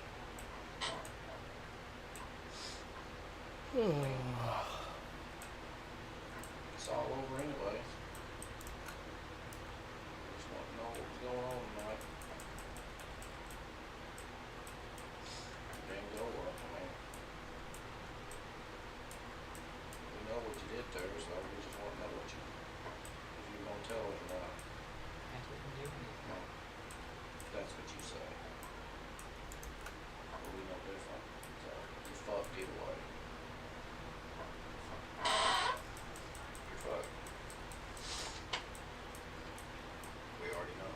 [SPEAKER 11] It's all over anyways. Just want to know what's going on tonight. Didn't go well, I mean. We know what you did to her, so we just want to know what you, if you're going to tell us or not.
[SPEAKER 8] I didn't do anything.
[SPEAKER 11] No. That's what you say. But we know different. So, you fucked either way. You're fucked. We already know.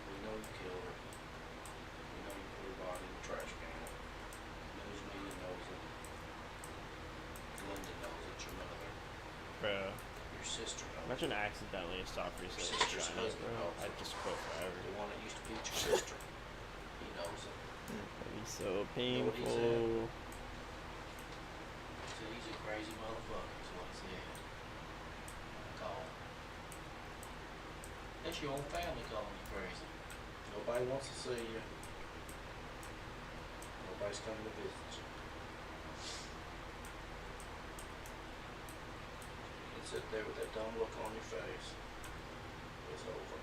[SPEAKER 11] We know you killed her. We know you put her body in the trash can. News media knows it. Linda knows it. Your mother.
[SPEAKER 1] Bro.
[SPEAKER 11] Your sister knows it.
[SPEAKER 1] Imagine accidentally stop research.
[SPEAKER 11] Your sister's husband
[SPEAKER 1] bro.
[SPEAKER 11] knows
[SPEAKER 1] I'd
[SPEAKER 11] it.
[SPEAKER 1] just quit forever.
[SPEAKER 11] The one that used to beat your sister. He knows it.
[SPEAKER 1] That'd be so
[SPEAKER 11] You know what he
[SPEAKER 1] painful.
[SPEAKER 11] said he's a crazy motherfucker, is what he said. Call. That's your own family calling you crazy. Nobody wants to see you. Nobody's coming to visit you. You can sit there with that dumb look on your face. It's over.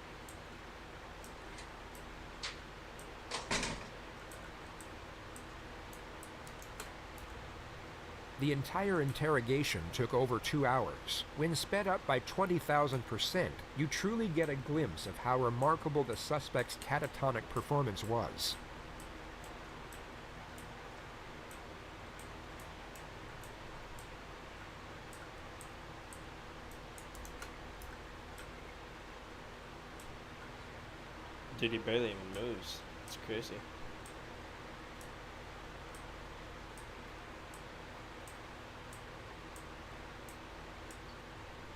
[SPEAKER 5] The entire interrogation took over 2 hours. When sped up by 20,000%, you truly get a glimpse of how remarkable the suspect's catatonic performance was.
[SPEAKER 1] Dude, he barely even moves. It's crazy.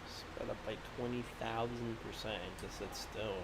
[SPEAKER 1] Sped up by 20,000%. Just sit still.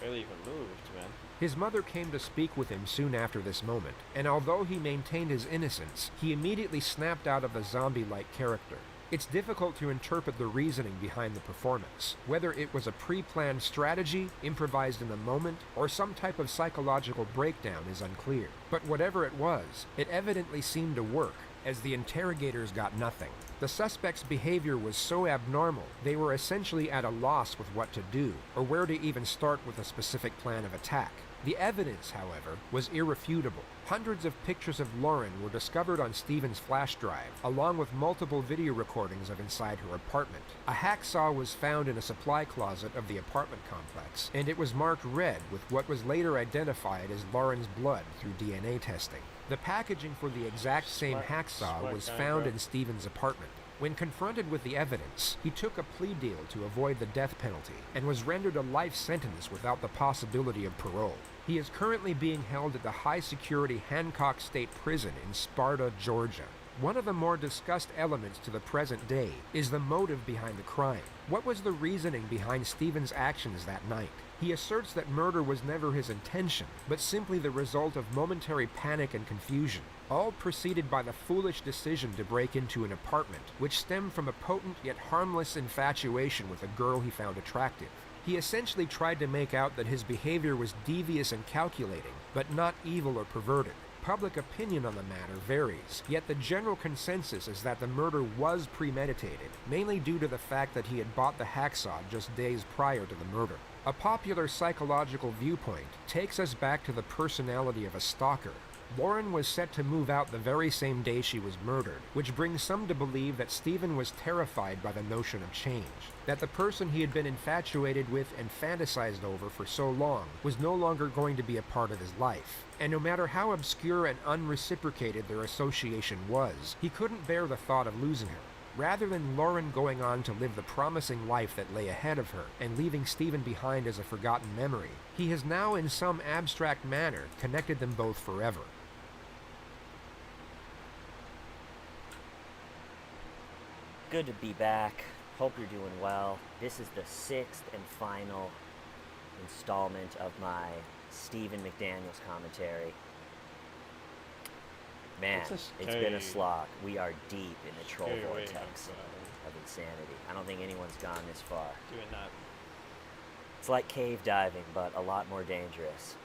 [SPEAKER 1] Barely even moved, man.
[SPEAKER 5] His mother came to speak with him soon after this moment, and although he maintained his innocence, he immediately snapped out of the zombie-like character. It's difficult to interpret the reasoning behind the performance, whether it was a pre-planned strategy, improvised in the moment, or some type of psychological breakdown is unclear. But whatever it was, it evidently seemed to work, as the interrogators got nothing. The suspect's behavior was so abnormal, they were essentially at a loss with what to do, or where to even start with a specific plan of attack. The evidence, however, was irrefutable. Hundreds of pictures of Lauren were discovered on Stephen's flash drive, along with multiple video recordings of inside her apartment. A hacksaw was found in a supply closet of the apartment complex, and it was marked red with what was later identified as Lauren's blood through DNA testing. The packaging for the exact same hacksaw was found in Stephen's apartment. When confronted with the evidence, he took a plea deal to avoid the death penalty and was rendered a life sentence without the possibility of parole. He is currently being held at the high-security Hancock State Prison in Sparta, Georgia. One of the more discussed elements to the present day is the motive behind the crime. What was the reasoning behind Stephen's actions that night? He asserts that murder was never his intention, but simply the result of momentary panic and confusion, all preceded by the foolish decision to break into an apartment, which stemmed from a potent yet harmless infatuation with a girl he found attractive. He essentially tried to make out that his behavior was devious and calculating, but not evil or perverted. Public opinion on the matter varies, yet the general consensus is that the murder was premeditated, mainly due to the fact that he had bought the hacksaw just days prior to the murder. A popular psychological viewpoint takes us back to the personality of a stalker. Lauren was set to move out the very same day she was murdered, which brings some to believe that Stephen was terrified by the notion of change, that the person he had been infatuated with and fantasized over for so long was no longer going to be a part of his life. And no matter how obscure and unreciprocated their association was, he couldn't bear the thought of losing her. Rather than Lauren going on to live the promising life that lay ahead of her and leaving Stephen behind as a forgotten memory, he has now in some abstract manner connected them both forever.
[SPEAKER 13] Good to be back. Hope you're doing well. This is the 6th and final installment of my Stephen McDaniels commentary. Man, it's been a slog. We are deep in the troll vortex of insanity. I don't think anyone's gone this far.
[SPEAKER 1] Do it not.
[SPEAKER 13] It's like cave diving, but a lot more dangerous.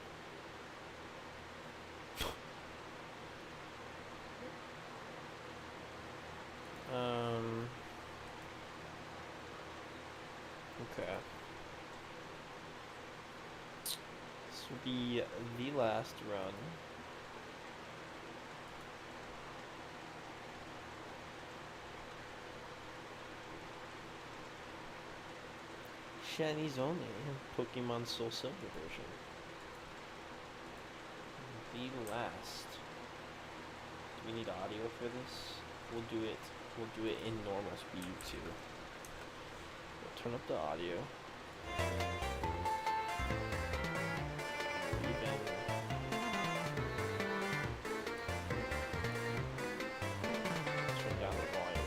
[SPEAKER 1] Okay. This will be the last run. Shinies only. Pokemon Soul Silver version. The last. Do we need audio for this? We'll do it in normal speed too. We'll turn up the audio. Turn down the volume.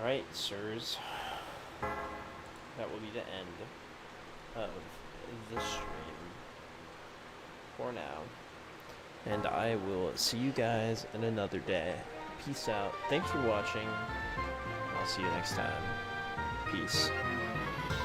[SPEAKER 1] Alright, sirs. That will be the end of the stream for now. And I will see you guys in another day. Peace out. Thanks for watching. I'll see you next time. Peace.